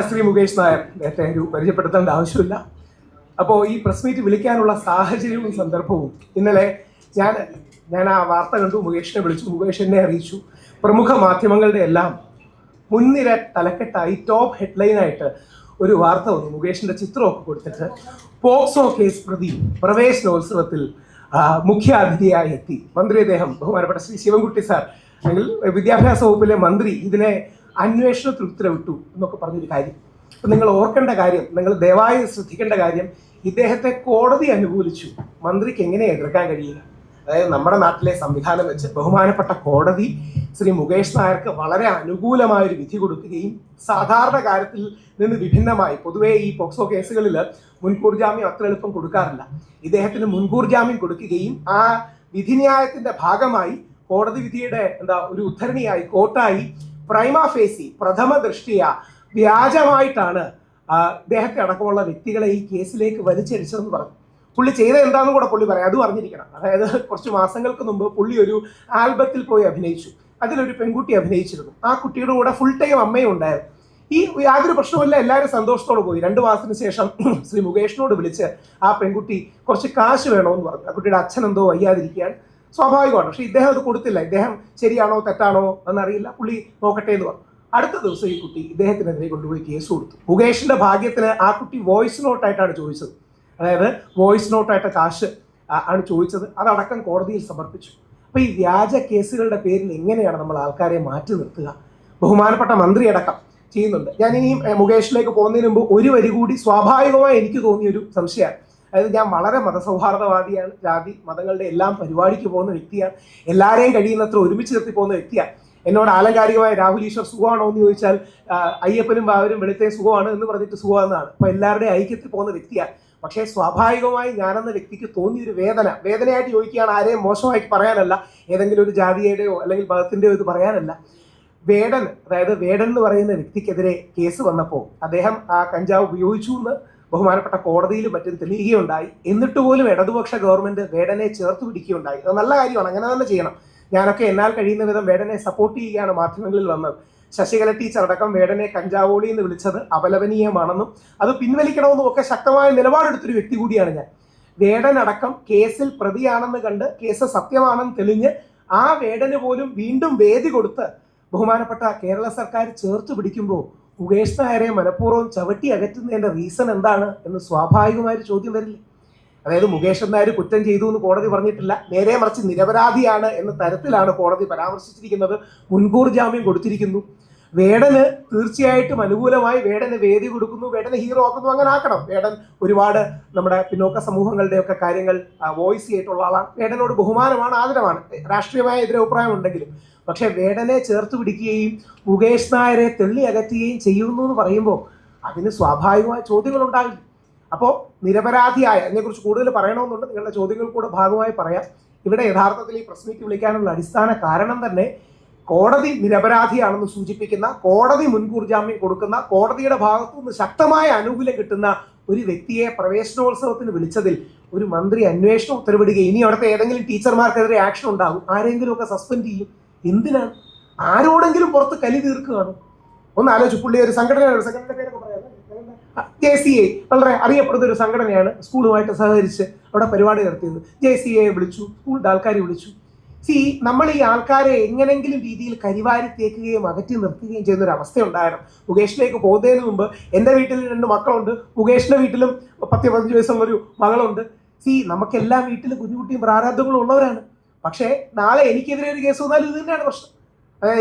ശ്രീ മുകേഷ് നായർ, നേരത്തെ ഒരു പരിചയപ്പെടുത്തേണ്ട ആവശ്യമില്ല. അപ്പോൾ ഈ പ്രസ് മീറ്റ് വിളിക്കാനുള്ള സാഹചര്യവും സന്ദർഭവും ഇന്നലെ ഞാൻ ആ വാർത്ത കണ്ടു, മുകേഷിനെ വിളിച്ചു, മുകേഷ് എന്നെ അറിയിച്ചു. പ്രമുഖ മാധ്യമങ്ങളുടെ എല്ലാം മുൻനിര തലക്കെട്ടായി ടോപ്പ് ഹെഡ്ലൈനായിട്ട് ഒരു വാർത്ത വന്നു. മുകേഷിന്റെ ചിത്രമൊക്കെ കൊടുത്തിട്ട് പോക്സോ കേസ് പ്രതി പ്രവേശനോത്സവത്തിൽ മുഖ്യ അതിഥിയായി എത്തി മന്ത്രി. അദ്ദേഹം ബഹുമാനപ്പെട്ട ശ്രീ ശിവൻകുട്ടി സാർ, അല്ലെങ്കിൽ വിദ്യാഭ്യാസ വകുപ്പിലെ മന്ത്രി, ഇതിനെ അന്വേഷണത്തിൽ ഉത്തരവിട്ടു എന്നൊക്കെ പറഞ്ഞൊരു കാര്യം. അപ്പം നിങ്ങൾ ഓർക്കേണ്ട കാര്യം, നിങ്ങൾ ദയവായി ശ്രദ്ധിക്കേണ്ട കാര്യം, ഇദ്ദേഹത്തെ കോടതി അനുകൂലിച്ചു. മന്ത്രിക്ക് എങ്ങനെ എതിർക്കാൻ കഴിയുക? അതായത് നമ്മുടെ നാട്ടിലെ സംവിധാനം വെച്ച് ബഹുമാനപ്പെട്ട കോടതി ശ്രീ മുകേഷ് നായർക്ക് വളരെ അനുകൂലമായൊരു വിധി കൊടുക്കുകയും സാധാരണ കാര്യത്തിൽ നിന്ന് വിഭിന്നമായി, പൊതുവേ ഈ പോക്സോ കേസുകളിൽ മുൻകൂർ ജാമ്യം അത്ര എളുപ്പം കൊടുക്കാറില്ല, ഇദ്ദേഹത്തിന് മുൻകൂർ ജാമ്യം കൊടുക്കുകയും ആ വിധിന്യായത്തിന്റെ ഭാഗമായി കോടതി വിധിയുടെ ഒരു ഉദ്ധരണിയായി കോട്ടായി പ്രൈമ ഫേസി പ്രഥമ ദൃഷ്ടിയ വ്യാജമായിട്ടാണ് ഇദ്ദേഹത്തെ അടക്കമുള്ള വ്യക്തികളെ ഈ കേസിലേക്ക് വലിച്ചടിച്ചതെന്ന് പറഞ്ഞു. പുള്ളി ചെയ്തത് എന്താണെന്ന് കൂടെ പുള്ളി പറയാം, അതും അറിഞ്ഞിരിക്കണം. അതായത് കുറച്ച് മാസങ്ങൾക്ക് മുമ്പ് പുള്ളി ഒരു ആൽബത്തിൽ പോയി അഭിനയിച്ചു. അതിലൊരു പെൺകുട്ടി അഭിനയിച്ചിരുന്നു. ആ കുട്ടിയുടെ കൂടെ ഫുൾ ടൈം അമ്മയും ഉണ്ടായിരുന്നു. ഈ യാതൊരു പ്രശ്നവുമില്ല, എല്ലാവരും സന്തോഷത്തോടെ പോയി. 2 മാസത്തിന് ശേഷം ശ്രീ മുകേഷിനോട് വിളിച്ച് ആ പെൺകുട്ടി കുറച്ച് കാശ് വേണമെന്ന് പറഞ്ഞു. ആ കുട്ടിയുടെ അച്ഛൻ എന്തോ വയ്യാതിരിക്കുകയാണ്, സ്വാഭാവികമാണ്. പക്ഷെ ഇദ്ദേഹം അത് കൊടുത്തില്ല. ഇദ്ദേഹം ശരിയാണോ തെറ്റാണോ എന്നറിയില്ല, പുള്ളി നോക്കട്ടെ എന്ന് പറഞ്ഞു. അടുത്ത ദിവസം ഈ കുട്ടി ഇദ്ദേഹത്തിനെതിരെ കൊണ്ടുപോയി കേസ് കൊടുത്തു. മുകേഷിന്റെ ഭാഗ്യത്തിന് ആ കുട്ടി വോയിസ് നോട്ടായിട്ടാണ് ചോദിച്ചത്. അതായത് വോയിസ് നോട്ടായിട്ട് കാശ് ആണ് ചോദിച്ചത്. അതടക്കം കോടതിയിൽ സമർപ്പിച്ചു. അപ്പോൾ ഈ വ്യാജ കേസുകളുടെ പേരിൽ എങ്ങനെയാണ് നമ്മൾ ആൾക്കാരെ മാറ്റി നിർത്തുക? ബഹുമാനപ്പെട്ട മന്ത്രി അടക്കം ചെയ്യുന്നുണ്ട്. ഞാൻ ഇനി മുകേഷിലേക്ക് പോകുന്നതിന് മുമ്പ് ഒരു വരി കൂടി സ്വാഭാവികമായി എനിക്ക് തോന്നിയൊരു സംശയമാണ്. അതായത് ഞാൻ വളരെ മതസൗഹാർദ്ദവാദിയാണ്, ജാതി മതങ്ങളുടെ എല്ലാം പരിപാടിക്ക് പോകുന്ന വ്യക്തിയാണ്, എല്ലാവരെയും കഴിയുന്നത്ര ഒരുമിച്ച് നിർത്തി പോകുന്ന വ്യക്തിയാണ്. എന്നോട് ആലങ്കാരികമായ രാഹുൽ ഈശ്വർ സുഖമാണോ എന്ന് ചോദിച്ചാൽ അയ്യപ്പനും ബാവരും വെളുത്തേ സുഖമാണ് എന്ന് പറഞ്ഞിട്ട് സുഖമെന്നാണ്. അപ്പോൾ എല്ലാവരുടെയും ഐക്യത്തിൽ പോകുന്ന വ്യക്തിയാണ്. പക്ഷേ സ്വാഭാവികമായി ഞാനെന്ന വ്യക്തിക്ക് തോന്നിയൊരു വേദനയായിട്ട് ചോദിക്കുകയാണ്. ആരെയും മോശമായി പറയാനല്ല, ഏതെങ്കിലും ഒരു ജാതിയുടെയോ അല്ലെങ്കിൽ മതത്തിൻ്റെയോ ഇത് പറയാനല്ല. അതായത് വേടൻ എന്ന് പറയുന്ന വ്യക്തിക്കെതിരെ കേസ് വന്നപ്പോൾ അദ്ദേഹം ആ കഞ്ചാവ് ഉപയോഗിച്ചു എന്ന് ബഹുമാനപ്പെട്ട കോടതിയിലും മറ്റും തെളിയുകയുണ്ടായി. എന്നിട്ട് പോലും ഇടതുപക്ഷ ഗവൺമെന്റ് വേടനെ ചേർത്ത് പിടിക്കുകയുണ്ടായി. അത് നല്ല കാര്യമാണ്, അങ്ങനെ തന്നെ ചെയ്യണം. ഞാനൊക്കെ എന്നാൽ കഴിയുന്ന വിധം വേടനെ സപ്പോർട്ട് ചെയ്യുകയാണ് മാധ്യമങ്ങളിൽ വന്നത്. ശശികല ടീച്ചർ അടക്കം വേടനെ കഞ്ചാവോളി എന്ന് വിളിച്ചത് അപലപനീയമാണെന്നും അത് പിൻവലിക്കണമെന്നും ഒക്കെ ശക്തമായ നിലപാടെടുത്തൊരു വ്യക്തി കൂടിയാണ് ഞാൻ. വേടനടക്കം കേസിൽ പ്രതിയാണെന്ന് കണ്ട് കേസ് സത്യമാണെന്ന് തെളിഞ്ഞ് ആ വേടന് പോലും വീണ്ടും വേദി കൊടുത്ത് ബഹുമാനപ്പെട്ട കേരള സർക്കാർ ചേർത്ത് പിടിക്കുമ്പോൾ മുകേഷ് നായരെ മനഃപൂർവ്വം ചവിട്ടി അകറ്റുന്നതിന്റെ റീസൺ എന്താണ് എന്ന് സ്വാഭാവികമായൊരു ചോദ്യം വരില്ലേ? അതായത് മുകേഷ് നായർ കുറ്റം ചെയ്തു എന്ന് കോടതി പറഞ്ഞിട്ടില്ല, നേരെ മറിച്ച് നിരപരാധിയാണ് എന്ന തരത്തിലാണ് കോടതി പരാമർശിച്ചിരിക്കുന്നത്. മുൻകൂർ ജാമ്യം കൊടുത്തിരിക്കുന്നു. വേടന് തീർച്ചയായിട്ടും അനുകൂലമായി വേടന് വേദി കൊടുക്കുന്നു, വേടന് ഹീറോ ആക്കുന്നു. അങ്ങനെ ആക്കണം. വേടൻ ഒരുപാട് നമ്മുടെ പിന്നോക്ക സമൂഹങ്ങളുടെയൊക്കെ കാര്യങ്ങൾ വോയിസ് ചെയ്തിട്ടുള്ള ആളാണ്. വേടനോട് ബഹുമാനമാണ്, ആദരവാണ്, രാഷ്ട്രീയമായ എതിരഭിപ്രായം ഉണ്ടെങ്കിലും. പക്ഷെ വേടനെ ചേർത്ത് പിടിക്കുകയും മുകേഷ് നായരെ തെള്ളി അകറ്റുകയും ചെയ്യുന്നു എന്ന് പറയുമ്പോൾ അതിന് സ്വാഭാവികമായ ചോദ്യങ്ങൾ ഉണ്ടാകില്ല. അപ്പോൾ നിരപരാധിയായ, അതിനെക്കുറിച്ച് കൂടുതൽ പറയണമെന്നുണ്ട്, നിങ്ങളുടെ ചോദ്യങ്ങൾ കൂടെ ഭാഗമായി പറയാം. ഇവിടെ യഥാർത്ഥത്തിൽ ഈ പ്രസ് മീറ്റ് വിളിക്കാനുള്ള അടിസ്ഥാന കാരണം തന്നെ കോടതി നിരപരാധിയാണെന്ന് സൂചിപ്പിക്കുന്ന, കോടതി മുൻകൂർ ജാമ്യം കൊടുക്കുന്ന, കോടതിയുടെ ഭാഗത്തുനിന്ന് ശക്തമായ ആനുകൂല്യം കിട്ടുന്ന ഒരു വ്യക്തിയെ പ്രവേശനോത്സവത്തിന് വിളിച്ചതിൽ ഒരു മന്ത്രി അന്വേഷണം ഉത്തരവിടുകയും ഇനി അവിടുത്തെ ഏതെങ്കിലും ടീച്ചർമാർക്കെതിരെ ആക്ഷൻ ഉണ്ടാകും, ആരെങ്കിലും ഒക്കെ സസ്പെൻഡ് ചെയ്യും. എന്തിനാണ്? ആരോടെങ്കിലും പുറത്ത് കലി തീർക്കുകയാണ്? ഒന്ന് ആലോചിച്ചു. പുള്ളി ഒരു സംഘടനയുടെ പേരൊക്കെ പറയാം, JCA, വളരെ അറിയപ്പെടുന്ന ഒരു സംഘടനയാണ്. സ്കൂളുമായിട്ട് സഹകരിച്ച് അവിടെ പരിപാടി നടത്തിയത്. JCA വിളിച്ചു, സ്കൂളിൻ്റെ ആൾക്കാരെ വിളിച്ചു. നമ്മൾ ഈ ആൾക്കാരെ എങ്ങനെങ്കിലും രീതിയിൽ കരിവാരി തേക്കുകയും അകറ്റി നിർത്തുകയും ചെയ്യുന്ന ഒരു അവസ്ഥ ഉണ്ടായിരുന്നു. മുകേഷിലേക്ക് പോകുന്നതിന് മുമ്പ് എൻ്റെ വീട്ടിൽ 2 മക്കളുണ്ട്, മുകേഷിൻ്റെ വീട്ടിലും 10-15 വയസ്സുള്ളൊരു മകളുണ്ട്. നമുക്കെല്ലാം വീട്ടിൽ കുഞ്ഞുകുട്ടിയും പ്രാരാബ്ദങ്ങളും ഉള്ളവരാണ്. പക്ഷേ നാളെ എനിക്കെതിരെ ഒരു കേസ് വന്നാലും ഇത് തന്നെയാണ് പ്രശ്നം.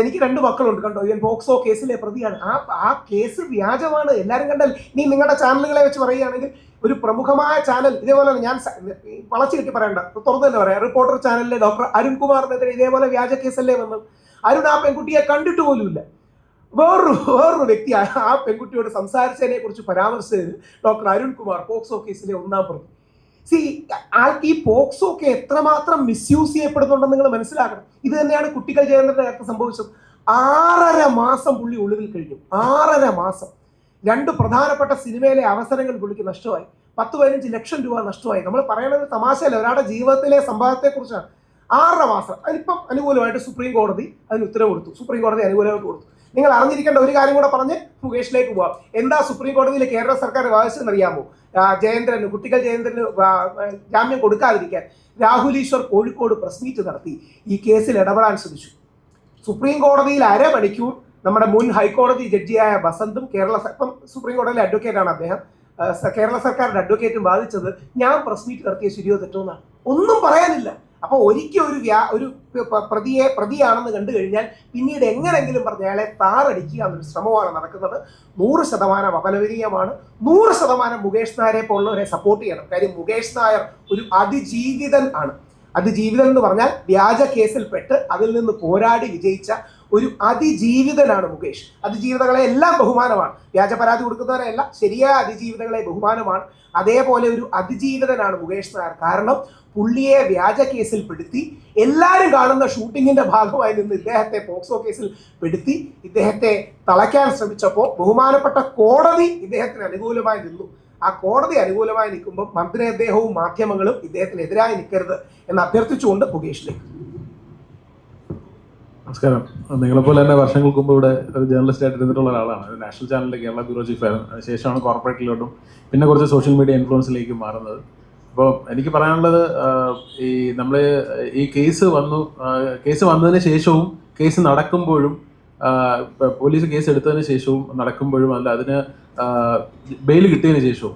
എനിക്ക് 2 മക്കളുണ്ട്, കണ്ടോ, ഇവൻ പോക്സോ കേസിലെ പ്രതിയാണ്. ആ കേസ് വ്യാജമാണ്, എല്ലാവരും കണ്ടാൽ. ഇനി നിങ്ങളുടെ ചാനലുകളെ വെച്ച് പറയുകയാണെങ്കിൽ ഒരു പ്രമുഖമായ ചാനൽ ഇതേപോലെ, ഞാൻ വളച്ചു കെട്ടി പറയണ്ട, തുറന്നു തന്നെ പറയാം, റിപ്പോർട്ടർ ചാനലിലെ ഡോക്ടർ അരുൺകുമാറിനെതിരെ ഇതേപോലെ വ്യാജ കേസല്ലേ വന്നത്. അരുൺ ആ പെൺകുട്ടിയെ കണ്ടിട്ട് പോലുമില്ല. വേറൊരു വ്യക്തി ആ പെൺകുട്ടിയോട് സംസാരിച്ചതിനെ കുറിച്ച് പരാമർശിച്ചത് ഡോക്ടർ അരുൺകുമാർ, പോക്സോ കേസിലെ 1-ാം പ്രതി. ഈ പോക്സോ ഒക്കെ എത്രമാത്രം മിസ്യൂസ് ചെയ്യപ്പെടുന്നുണ്ടെന്ന് നിങ്ങൾ മനസ്സിലാക്കണം. ഇത് തന്നെയാണ് കുട്ടികൾ ജയന്തന്റെ നേരത്തെ സംഭവിച്ചത്. 6.5 മാസം പുള്ളി ഒളിവിൽ കഴിഞ്ഞു. 6.5 മാസം. 2 പ്രധാനപ്പെട്ട സിനിമയിലെ അവസരങ്ങൾ പുള്ളിക്ക് നഷ്ടമായി. 10-15 ലക്ഷം രൂപ നഷ്ടമായി. നമ്മൾ പറയുന്നത് തമാശയല്ല, ഒരാളുടെ ജീവിതത്തിലെ സംഭവത്തെക്കുറിച്ചാണ്. 6.5 മാസം. അതിനിപ്പം അനുകൂലമായിട്ട് സുപ്രീം കോടതി അതിന് ഉത്തരവ് കൊടുത്തു. സുപ്രീം കോടതി അനുകൂലമായിട്ട് കൊടുത്തു. നിങ്ങൾ അറിഞ്ഞിരിക്കേണ്ട ഒരു കാര്യം കൂടെ പറഞ്ഞ് മുകേഷിലേക്ക് പോവാം. എന്താ സുപ്രീം കോടതിയിൽ കേരള സർക്കാർ വാദിച്ചതെന്ന് അറിയാമോ? ജയേന്ദ്രന്, കുട്ടികൾ ജയേന്ദ്രന് ജാമ്യം കൊടുക്കാതിരിക്കാൻ രാഹുൽ ഈശ്വർ കോഴിക്കോട് പ്രസ് മീറ്റ് നടത്തി ഈ കേസിൽ ഇടപെടാൻ ശ്രമിച്ചു. സുപ്രീം കോടതിയിൽ അരമണിക്കൂർ നമ്മുടെ മുൻ ഹൈക്കോടതി ജഡ്ജിയായ ബസന്തും ഇപ്പം സുപ്രീം കോടതിയിലെ അഡ്വക്കേറ്റാണ് അദ്ദേഹം, കേരള സർക്കാരിന്റെ അഡ്വക്കേറ്റും വാദിച്ചത് ഞാൻ പ്രസ് മീറ്റ് നടത്തിയ ശരിയോ തെറ്റോ എന്നാണ്. ഒന്നും പറയാനില്ല. അപ്പോൾ ഒരിക്കൽ ഒരു പ്രതിയാണെന്ന് കണ്ടു കഴിഞ്ഞാൽ പിന്നീട് എങ്ങനെങ്കിലും പറഞ്ഞ അയാളെ താറടിക്കുക എന്നൊരു ശ്രമമാണ് നടക്കുന്നത്. 100% അപലപനീയമാണ്. 100% മുകേഷ് നായരെ പോലുള്ളവരെ സപ്പോർട്ട് ചെയ്യണം. കാര്യം മുകേഷ് നായർ ഒരു അതിജീവിതൻ ആണ്. അതിജീവിതൻ എന്ന് പറഞ്ഞാൽ വ്യാജ കേസിൽപ്പെട്ട് അതിൽ നിന്ന് പോരാടി വിജയിച്ച ഒരു അതിജീവിതനാണ് മുകേഷ്. അതിജീവിതകളെ എല്ലാം ബഹുമാനമാണ്. വ്യാജ പരാതി കൊടുക്കുന്നവരെയല്ല, ശരിയായ അതിജീവിതകളെ ബഹുമാനമാണ്. അതേപോലെ ഒരു അതിജീവിതനാണ് മുകേഷ് നായർ. കാരണം പുള്ളിയെ വ്യാജ കേസിൽ പെടുത്തി എല്ലാവരും കാണുന്ന ഷൂട്ടിങ്ങിന്റെ ഭാഗമായി നിന്ന് ഇദ്ദേഹത്തെ പോക്സോ കേസിൽ പെടുത്തി ഇദ്ദേഹത്തെ തളയ്ക്കാൻ ശ്രമിച്ചപ്പോൾ ബഹുമാനപ്പെട്ട കോടതി ഇദ്ദേഹത്തിന് അനുകൂലമായി നിന്നു. ആ കോടതി അനുകൂലമായി നിൽക്കുമ്പോൾ മന്ത്രി അദ്ദേഹവും മാധ്യമങ്ങളും ഇദ്ദേഹത്തിനെതിരായി നിൽക്കരുത് എന്ന് അഭ്യർത്ഥിച്ചുകൊണ്ട് മുകേഷിലേക്ക്. നമസ്കാരം. നിങ്ങളെപ്പോലെ തന്നെ വർഷങ്ങൾക്ക് മുമ്പ് ഇവിടെ ഒരു ജേർണലിസ്റ്റ് ആയിട്ട് ഇരുന്നിട്ടുള്ള ഒരാളാണ്. നാഷണൽ ചാനലിലെ കേരള ബ്യൂറോ ചീഫായിരുന്നു. അതിനുശേഷമാണ് കോർപ്പറേറ്റിലോട്ടും പിന്നെ കുറച്ച് സോഷ്യൽ മീഡിയ ഇൻഫ്ലുവൻസിലേക്ക് മാറുന്നത്. അപ്പോൾ എനിക്ക് പറയാനുള്ളത്, നമ്മൾ ഈ കേസ് വന്നതിന് ശേഷവും കേസ് നടക്കുമ്പോഴും പോലീസ് കേസ് എടുത്തതിന് ശേഷവും നടക്കുമ്പോഴും അല്ല അതിന് ബെയിൽ കിട്ടിയതിന് ശേഷവും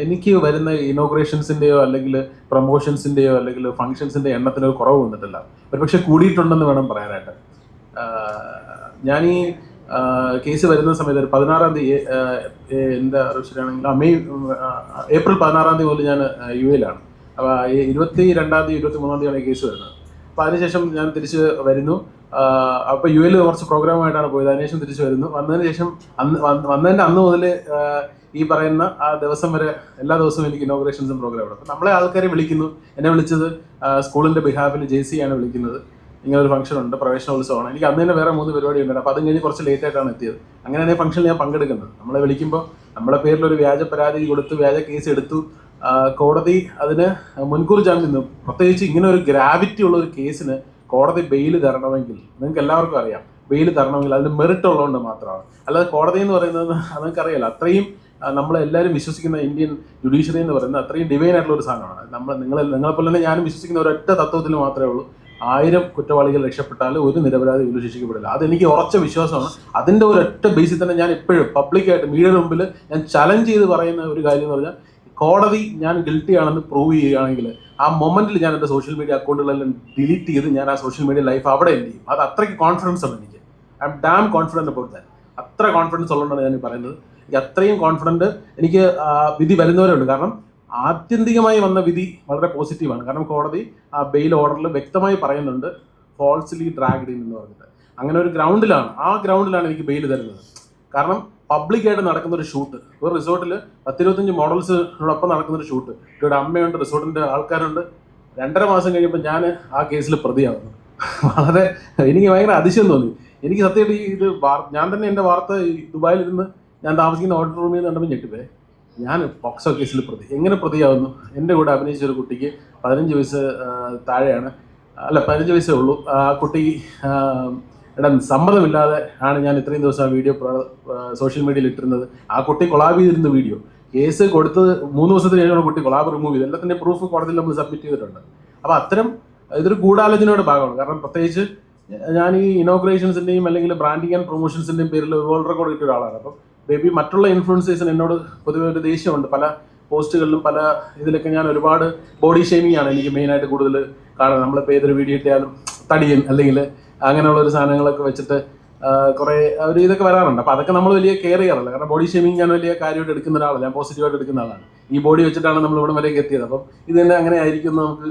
എനിക്ക് വരുന്ന ഇനോഗ്രേഷൻസിൻ്റെയോ അല്ലെങ്കിൽ പ്രൊമോഷൻസിൻ്റെയോ അല്ലെങ്കിൽ ഫംഗ്ഷൻസിൻ്റെ എണ്ണത്തിന് ഒരു കുറവ് വന്നിട്ടില്ല. ഒരുപക്ഷെ കൂടിയിട്ടുണ്ടെന്ന് വേണം പറയാനായിട്ട്. ഞാൻ ഈ കേസ് വരുന്ന സമയത്ത് 16-ാം തീയതി എൻ്റെ ശരിയാണെങ്കിൽ ഏപ്രിൽ 16-ാം തീയതി മുതൽ ഞാൻ യു എയിലാണ്. അപ്പോൾ 22-ാം തീയതി 23-ാം തീയതിയാണ് ഈ കേസ് വരുന്നത്. അപ്പോൾ അതിനുശേഷം ഞാൻ തിരിച്ച് വരുന്നു. അപ്പോൾ യു എയിൽ കുറച്ച് പ്രോഗ്രാമായിട്ടാണ് പോയത്. അതിനുശേഷം തിരിച്ചു വരുന്നു. വന്നതിന് ശേഷം വന്നതിൻ്റെ അന്ന് മുതൽ ഈ പറയുന്ന ആ ദിവസം വരെ എല്ലാ ദിവസവും എനിക്ക് ഇനോഗ്രേഷൻസും പ്രോഗ്രാമാണ്. അപ്പോൾ നമ്മളെ ആൾക്കാരെ വിളിക്കുന്നു. എന്നെ വിളിച്ചത് സ്കൂളിൻ്റെ ബിഹാഫിൽ JC ആണ് വിളിക്കുന്നത്. ഇങ്ങനൊരു ഫംഗ്ഷൻ ഉണ്ട്, പ്രവേശനോത്സവമാണ്. എനിക്ക് അന്ന് തന്നെ വേറെ 3 പരിപാടി ഉണ്ട്. അപ്പോൾ അതും കഴിഞ്ഞ് കുറച്ച് ലേറ്റ് ആയിട്ടാണ് എത്തിയത്. അങ്ങനെയാണ് ഈ ഫംഗ്ഷനിൽ ഞാൻ പങ്കെടുക്കുന്നത്. നമ്മളെ വിളിക്കുമ്പോൾ നമ്മളെ പേരിലൊരു വ്യാജ പരാതി കൊടുത്തു, വ്യാജ കേസ് എടുത്തു. കോടതി അതിന് മുൻകൂർ ജാമ്യം നിന്നു. പ്രത്യേകിച്ച് ഇങ്ങനെ ഒരു ഗ്രാവിറ്റി ഉള്ള ഒരു കേസിന് കോടതി ബെയിൽ തരണമെങ്കിൽ നിങ്ങൾക്ക് എല്ലാവർക്കും അറിയാം, ബെയിൽ തരണമെങ്കിൽ അതിന് മെറിറ്റ് ഉള്ളതുകൊണ്ട് മാത്രമാണ്. അല്ലാതെ കോടതി എന്ന് പറയുന്നത് നിങ്ങൾക്കറിയാലോ, അത്രയും നമ്മളെല്ലാവരും വിശ്വസിക്കുന്ന ഇന്ത്യൻ ജുഡീഷ്യറി എന്ന് പറയുന്നത് അത്രയും ഡിവൈൻ ആയിട്ടുള്ള ഒരു സാധനമാണ്. നിങ്ങളെപ്പോലെ തന്നെ ഞാനും വിശ്വസിക്കുന്ന ഒരൊറ്റ തത്വത്തിൽ മാത്രമേ ഉള്ളൂ, 1000 കുറ്റവാളികൾ രക്ഷപ്പെട്ടാൽ ഒരു നിരപരാധി പോലും ശിക്ഷിക്കപ്പെടില്ല. അതെനിക്ക് ഉറച്ച വിശ്വാസമാണ്. അതിൻ്റെ ഒരൊറ്റ ബേസിൽ തന്നെ ഞാൻ എപ്പോഴും പബ്ലിക്കായിട്ട് മീഡിയയുടെ മുമ്പിൽ ഞാൻ ചലഞ്ച് ചെയ്ത് പറയുന്ന ഒരു കാര്യം എന്ന് പറഞ്ഞാൽ, കോടതി ഞാൻ ഗിൽറ്റി ആണെന്ന് പ്രൂവ് ചെയ്യുകയാണെങ്കിൽ ആ മൊമെന്റിൽ ഞാൻ എൻ്റെ സോഷ്യൽ മീഡിയ അക്കൗണ്ടുകളെല്ലാം ഡിലീറ്റ് ചെയ്ത് ഞാൻ ആ സോഷ്യൽ മീഡിയ ലൈഫ് അവിടെ എൻഡ് ചെയ്യും. അത് അത്രയ്ക്ക് കോൺഫിഡൻസ് ആണ് എനിക്ക്. I M dam confident about that. അത്ര കോൺഫിഡൻസ് ഉള്ളതുകൊണ്ടാണ് ഞാൻ പറയുന്നത്. എനിക്ക് അത്രയും കോൺഫിഡൻറ്റ് എനിക്ക് വിധി വരുന്നവരുണ്ട്. കാരണം ആത്യന്തികമായി വന്ന വിധി വളരെ പോസിറ്റീവാണ്. കാരണം കോടതി ആ ബെയിൽ ഓർഡറിൽ വ്യക്തമായി പറയുന്നുണ്ട് ഫോൾസ്ലി ഡ്രാഗ്ഡ് ഇൻ എന്ന് പറഞ്ഞിട്ട്. അങ്ങനെ ഒരു ഗ്രൗണ്ടിലാണ് എനിക്ക് ബെയിൽ തരുന്നത്. കാരണം പബ്ലിക്കായിട്ട് നടക്കുന്ന ഒരു ഷൂട്ട്, ഒരു റിസോർട്ടിൽ 10-25 മോഡൽസിനോടൊപ്പം നടക്കുന്നൊരു ഷൂട്ട്. ഇവിടെ അമ്മയുണ്ട്, റിസോർട്ടിൻ്റെ ആൾക്കാരുണ്ട്. 2.5 മാസം കഴിയുമ്പോൾ ഞാൻ ആ കേസിൽ പ്രതിയാവുന്നു. എനിക്ക് ഭയങ്കര അതിശയം തോന്നി. എനിക്ക് സത്യമായിട്ട് ഞാൻ തന്നെ എൻ്റെ വാർത്ത ദുബായിലിരുന്ന് ഞാൻ താമസിക്കുന്ന ഹോട്ടൽ റൂമിൽ നിന്ന് കണ്ടപ്പോൾ ഞെട്ടിപ്പോയി. ഞാൻ പോക്സോ കേസിൽ എങ്ങനെ പ്രതിയാവുന്നു? എൻ്റെ കൂടെ അഭിനയിച്ച ഒരു കുട്ടിക്ക് 15 വയസ്സ് താഴെയാണ്, 15 വയസ്സേ ഉള്ളൂ. ആ കുട്ടി സമ്മതമില്ലാതെ ആണ് ഞാൻ ഇത്രയും ദിവസം ആ വീഡിയോ സോഷ്യൽ മീഡിയയിൽ ഇട്ടിരുന്നത്. ആ കുട്ടി കൊളാബ് ചെയ്തിരുന്ന വീഡിയോ കേസ് കൊടുത്ത് 3 ദിവസത്തിന് ശേഷമാണ് കുട്ടി കൊളാബ് റിമൂവ് ചെയ്ത്. എല്ലാത്തിൻ്റെ പ്രൂഫ് കോടതിയിൽ നമ്മൾ സബ്മിറ്റ് ചെയ്തിട്ടുണ്ട്. അപ്പോൾ അത്തരം ഇതൊരു ഗൂഢാലോചനയുടെ ഭാഗമാണ്. കാരണം പ്രത്യേകിച്ച് ഞാൻ ഈ ഇനോഗ്രേഷൻസിൻ്റെയും അല്ലെങ്കിൽ ബ്രാൻഡിങ് ആൻഡ് പ്രൊമോഷൻസിൻ്റെയും പേരിൽ വേൾഡ് റെക്കോർഡ് കിട്ടിയ ഒരാളാണ്. അപ്പം ബേബി മറ്റുള്ള ഇൻഫ്ലുവൻസേഴ്സിന് എന്നോട് പൊതുവെ ഒരു ദേഷ്യമുണ്ട്. പല പോസ്റ്റുകളിലും പല ഇതിലൊക്കെ ഞാൻ ഒരുപാട് ബോഡി ഷെയ്മിങ് ആണ് എനിക്ക് മെയിനായിട്ട് കൂടുതൽ കാണുന്നത്. നമ്മളിപ്പോൾ ഏതൊരു വീഡിയോ ഇട്ടാലും തടിയൻ അല്ലെങ്കിൽ അങ്ങനെയുള്ളൊരു സാധനങ്ങളൊക്കെ വെച്ചിട്ട് കുറേ ഒരു ഇതൊക്കെ വരാറുണ്ട്. അപ്പോൾ അതൊക്കെ നമ്മൾ വലിയ കെയർ ചെയ്യാറില്ല. കാരണം ബോഡി ഷേമിങ് ഞാൻ വലിയ കാര്യമായിട്ട് എടുക്കുന്ന ഒരാളല്ല, ഞാൻ പോസിറ്റീവായിട്ട് എടുക്കുന്ന ആളാണ്. ഈ ബോഡി വെച്ചിട്ടാണ് നമ്മൾ ഇവിടെ വരെയൊക്കെ എത്തിയത്. അപ്പം ഇത് തന്നെ അങ്ങനെ ആയിരിക്കും നമുക്ക്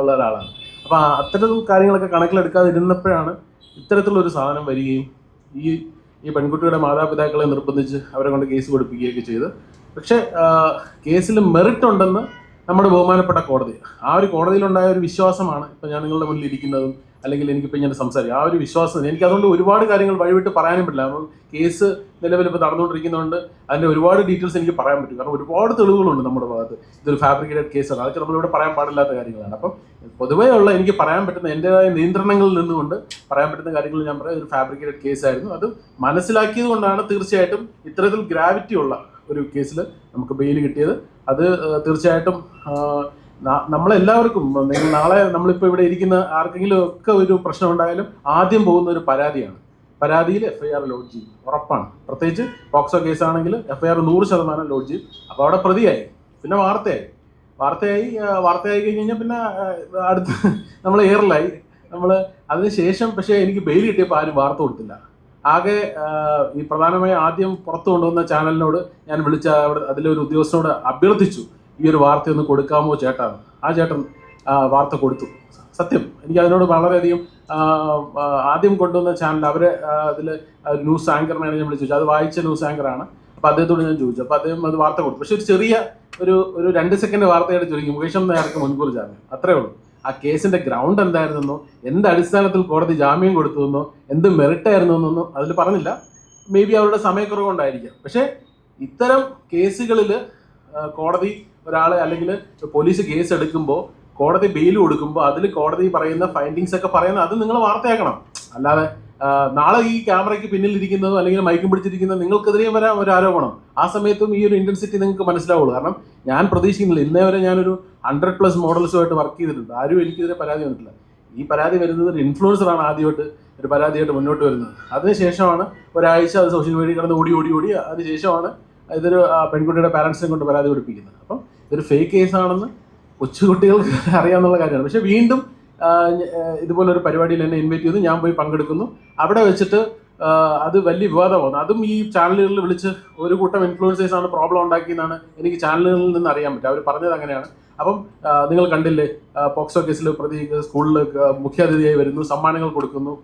ഉള്ള ഒരാളാണ്. അപ്പോൾ അത്തരം കാര്യങ്ങളൊക്കെ കണക്കിലെടുക്കാതിരുന്നപ്പോഴാണ് ഇത്തരത്തിലുള്ളൊരു സാധനം വരികയും ഈ പെൺകുട്ടിയുടെ മാതാപിതാക്കളെ നിർബന്ധിച്ച് അവരെ കൊണ്ട് കേസ് പഠിപ്പിക്കുകയൊക്കെ ചെയ്ത്. പക്ഷേ കേസിൽ മെറിറ്റ് ഉണ്ടെന്ന് നമ്മുടെ ബഹുമാനപ്പെട്ട കോടതി. ആ ഒരു കോടതിയിലുണ്ടായ ഒരു വിശ്വാസമാണ് ഇപ്പം ഞാൻ നിങ്ങളുടെ മുന്നിൽ ഇരിക്കുന്നതും അല്ലെങ്കിൽ എനിക്കിപ്പോൾ ഇങ്ങനെ സംസാരിക്കും. ആ ഒരു വിശ്വാസം എനിക്ക് അതുകൊണ്ട് ഒരുപാട് കാര്യങ്ങൾ വഴിവിട്ട് പറയാനും പറ്റില്ല. നമ്മൾ കേസ് നിലവിൽ ഇപ്പോൾ നടന്നുകൊണ്ടിരിക്കുന്നതുകൊണ്ട് അതിൻ്റെ ഒരുപാട് ഡീറ്റെയിൽസ് എനിക്ക് പറയാൻ പറ്റും. കാരണം ഒരുപാട് തെളിവുകളുണ്ട് നമ്മുടെ ഭാഗത്ത്. ഇതൊരു ഫാബ്രിക്കേറ്റഡ് കേസാണ്. അതൊക്കെ നമ്മളിവിടെ പറയാൻ പാടില്ലാത്ത കാര്യങ്ങളാണ്. അപ്പം പൊതുവേ ഉള്ള എനിക്ക് പറയാൻ പറ്റുന്ന എൻ്റെതായ നിയന്ത്രണങ്ങളിൽ നിന്നുകൊണ്ട് പറയാൻ പറ്റുന്ന കാര്യങ്ങൾ ഞാൻ പറയാം. ഒരു ഫാബ്രിക്കേറ്റഡ് കേസായിരുന്നു. അത് മനസ്സിലാക്കിയത് കൊണ്ടാണ് തീർച്ചയായിട്ടും ഇത്തരത്തിൽ ഗ്രാവിറ്റി ഉള്ള ഒരു കേസിൽ നമുക്ക് ബെയിൽ കിട്ടിയത്. അത് തീർച്ചയായിട്ടും നമ്മളെല്ലാവർക്കും നിങ്ങൾ നാളെ നമ്മളിപ്പോൾ ഇവിടെ ഇരിക്കുന്ന ആർക്കെങ്കിലും ഒക്കെ ഒരു പ്രശ്നം ഉണ്ടായാലും ആദ്യം പോകുന്ന ഒരു പരാതിയാണ്. പരാതിയിൽ FIR ലോഡ് ചെയ്യും, ഉറപ്പാണ്. പ്രത്യേകിച്ച് പോക്സോ കേസാണെങ്കിൽ FIR 100% ലോഡ് ചെയ്യും. അപ്പോൾ അവിടെ പ്രതിയായി, പിന്നെ വാർത്തയായി കഴിഞ്ഞാൽ പിന്നെ അടുത്ത് നമ്മൾ എയറിലായി. നമ്മൾ അതിനുശേഷം പക്ഷേ എനിക്ക് ബെയിൽ കിട്ടിയപ്പോൾ ആരും വാർത്ത കൊടുത്തില്ല. ആകെ ഈ പ്രധാനമായി ആദ്യം പുറത്തു കൊണ്ടുവന്ന ചാനലിനോട് ഞാൻ വിളിച്ച അവിടെ അതിലൊരു ഉദ്യോഗസ്ഥനോട് അഭ്യർത്ഥിച്ചു, ഈ ഒരു വാർത്തയൊന്ന് കൊടുക്കാമോ ചേട്ടാന്ന്. ആ ചേട്ടൻ വാർത്ത കൊടുത്തു. സത്യം എനിക്ക് അതിനോട് വളരെയധികം ആദ്യം കൊണ്ടുവന്ന ചാനൽ അവരെ അതിൽ ന്യൂസ് ആങ്കറിനാണ് ഞാൻ വിളിച്ചു. അത് വായിച്ച ന്യൂസ് ആങ്കറാണ്. അപ്പോൾ അദ്ദേഹത്തോട് ഞാൻ ചോദിച്ചു. അപ്പോൾ അദ്ദേഹം അത് വാർത്ത കൊടുത്തു. പക്ഷെ ഒരു ചെറിയ ഒരു 2 സെക്കൻഡ് വാർത്തയായിട്ട് ചോദിക്കും, മുകേഷ് നേർക്ക് മുൻകൂർ ജാമ്യം, അത്രേ ഉള്ളൂ. ആ കേസിന്റെ ഗ്രൗണ്ട് എന്തായിരുന്നെന്നോ, എന്ത് അടിസ്ഥാനത്തിൽ കോടതി ജാമ്യം കൊടുത്തുവെന്നോ, എന്ത് മെറിറ്റ് ആയിരുന്നു എന്നൊന്നും അതിൽ പറഞ്ഞില്ല. മേ ബി അവരുടെ സമയക്കുറവ് കൊണ്ടായിരിക്കാം. പക്ഷേ ഇത്തരം കേസുകളിൽ കോടതി ഒരാളെ അല്ലെങ്കിൽ പോലീസ് കേസ് എടുക്കുമ്പോൾ കോടതി ബെയിൽ കൊടുക്കുമ്പോൾ അതിൽ കോടതി പറയുന്ന ഫൈൻഡിങ്സ് ഒക്കെ പറയുന്നത് അത് നിങ്ങൾ വാർത്തയാക്കണം. അല്ലാതെ നാളെ ഈ ക്യാമറയ്ക്ക് പിന്നിലിരിക്കുന്നതോ അല്ലെങ്കിൽ മൈക്കും പിടിച്ചിരിക്കുന്നതോ നിങ്ങൾക്കെതിരെ വരാൻ ഒരു ആരോപണം. ആ സമയത്തും ഈ ഒരു ഇന്റൻസിറ്റി നിങ്ങൾക്ക് മനസ്സിലാവുള്ളൂ. കാരണം ഞാൻ പ്രതീക്ഷിക്കുന്നില്ല. ഇന്നേ വരെ ഞാനൊരു 100+ മോഡൽസുമായിട്ട് വർക്ക് ചെയ്തിട്ടുണ്ട്. ആരും എനിക്കെതിരെ പരാതി വന്നിട്ടില്ല. ഈ പരാതി വരുന്നത് ഒരു ഇൻഫ്ലുവൻസറാണ് ആദ്യമായിട്ട് ഒരു പരാതിയായിട്ട് മുന്നോട്ട് വരുന്നത്. അതിനുശേഷമാണ് ഒരാഴ്ച അത് സോഷ്യൽ മീഡിയ കിടന്ന് ഓടി അതിനുശേഷമാണ് ഇതൊരു പെൺകുട്ടിയുടെ പാരൻസിനെ കൊണ്ട് പരാതി കൊടുപ്പിക്കുന്നത്. അപ്പം ഇതൊരു ഫേക്ക് കേസാണെന്ന് കൊച്ചുകുട്ടികൾക്ക് അറിയാവുന്ന കാര്യമാണ്. പക്ഷെ വീണ്ടും ഇതുപോലൊരു പരിപാടിയിൽ എന്നെ ഇൻവൈറ്റ് ചെയ്തു. ഞാൻ പോയി പങ്കെടുക്കുന്നു. അവിടെ വെച്ചിട്ട് അത് വലിയ വിവാദമാണ്. അതും ഈ ചാനലുകളിൽ വിളിച്ച് ഒരു കൂട്ടം ഇൻഫ്ലുവൻസേഴ്സാണ് പ്രോബ്ലം ഉണ്ടാക്കിയെന്നാണ് എനിക്ക് ചാനലുകളിൽ നിന്ന് അറിയാൻ പറ്റും. അവർ പറഞ്ഞത് അങ്ങനെയാണ്. അപ്പം നിങ്ങൾ കണ്ടില്ലേ, പോക്സോ കേസിൽ പ്രതി സ്കൂളിൽ മുഖ്യാതിഥിയായി വരുന്നു, സമ്മാനങ്ങൾ കൊടുക്കുന്നു,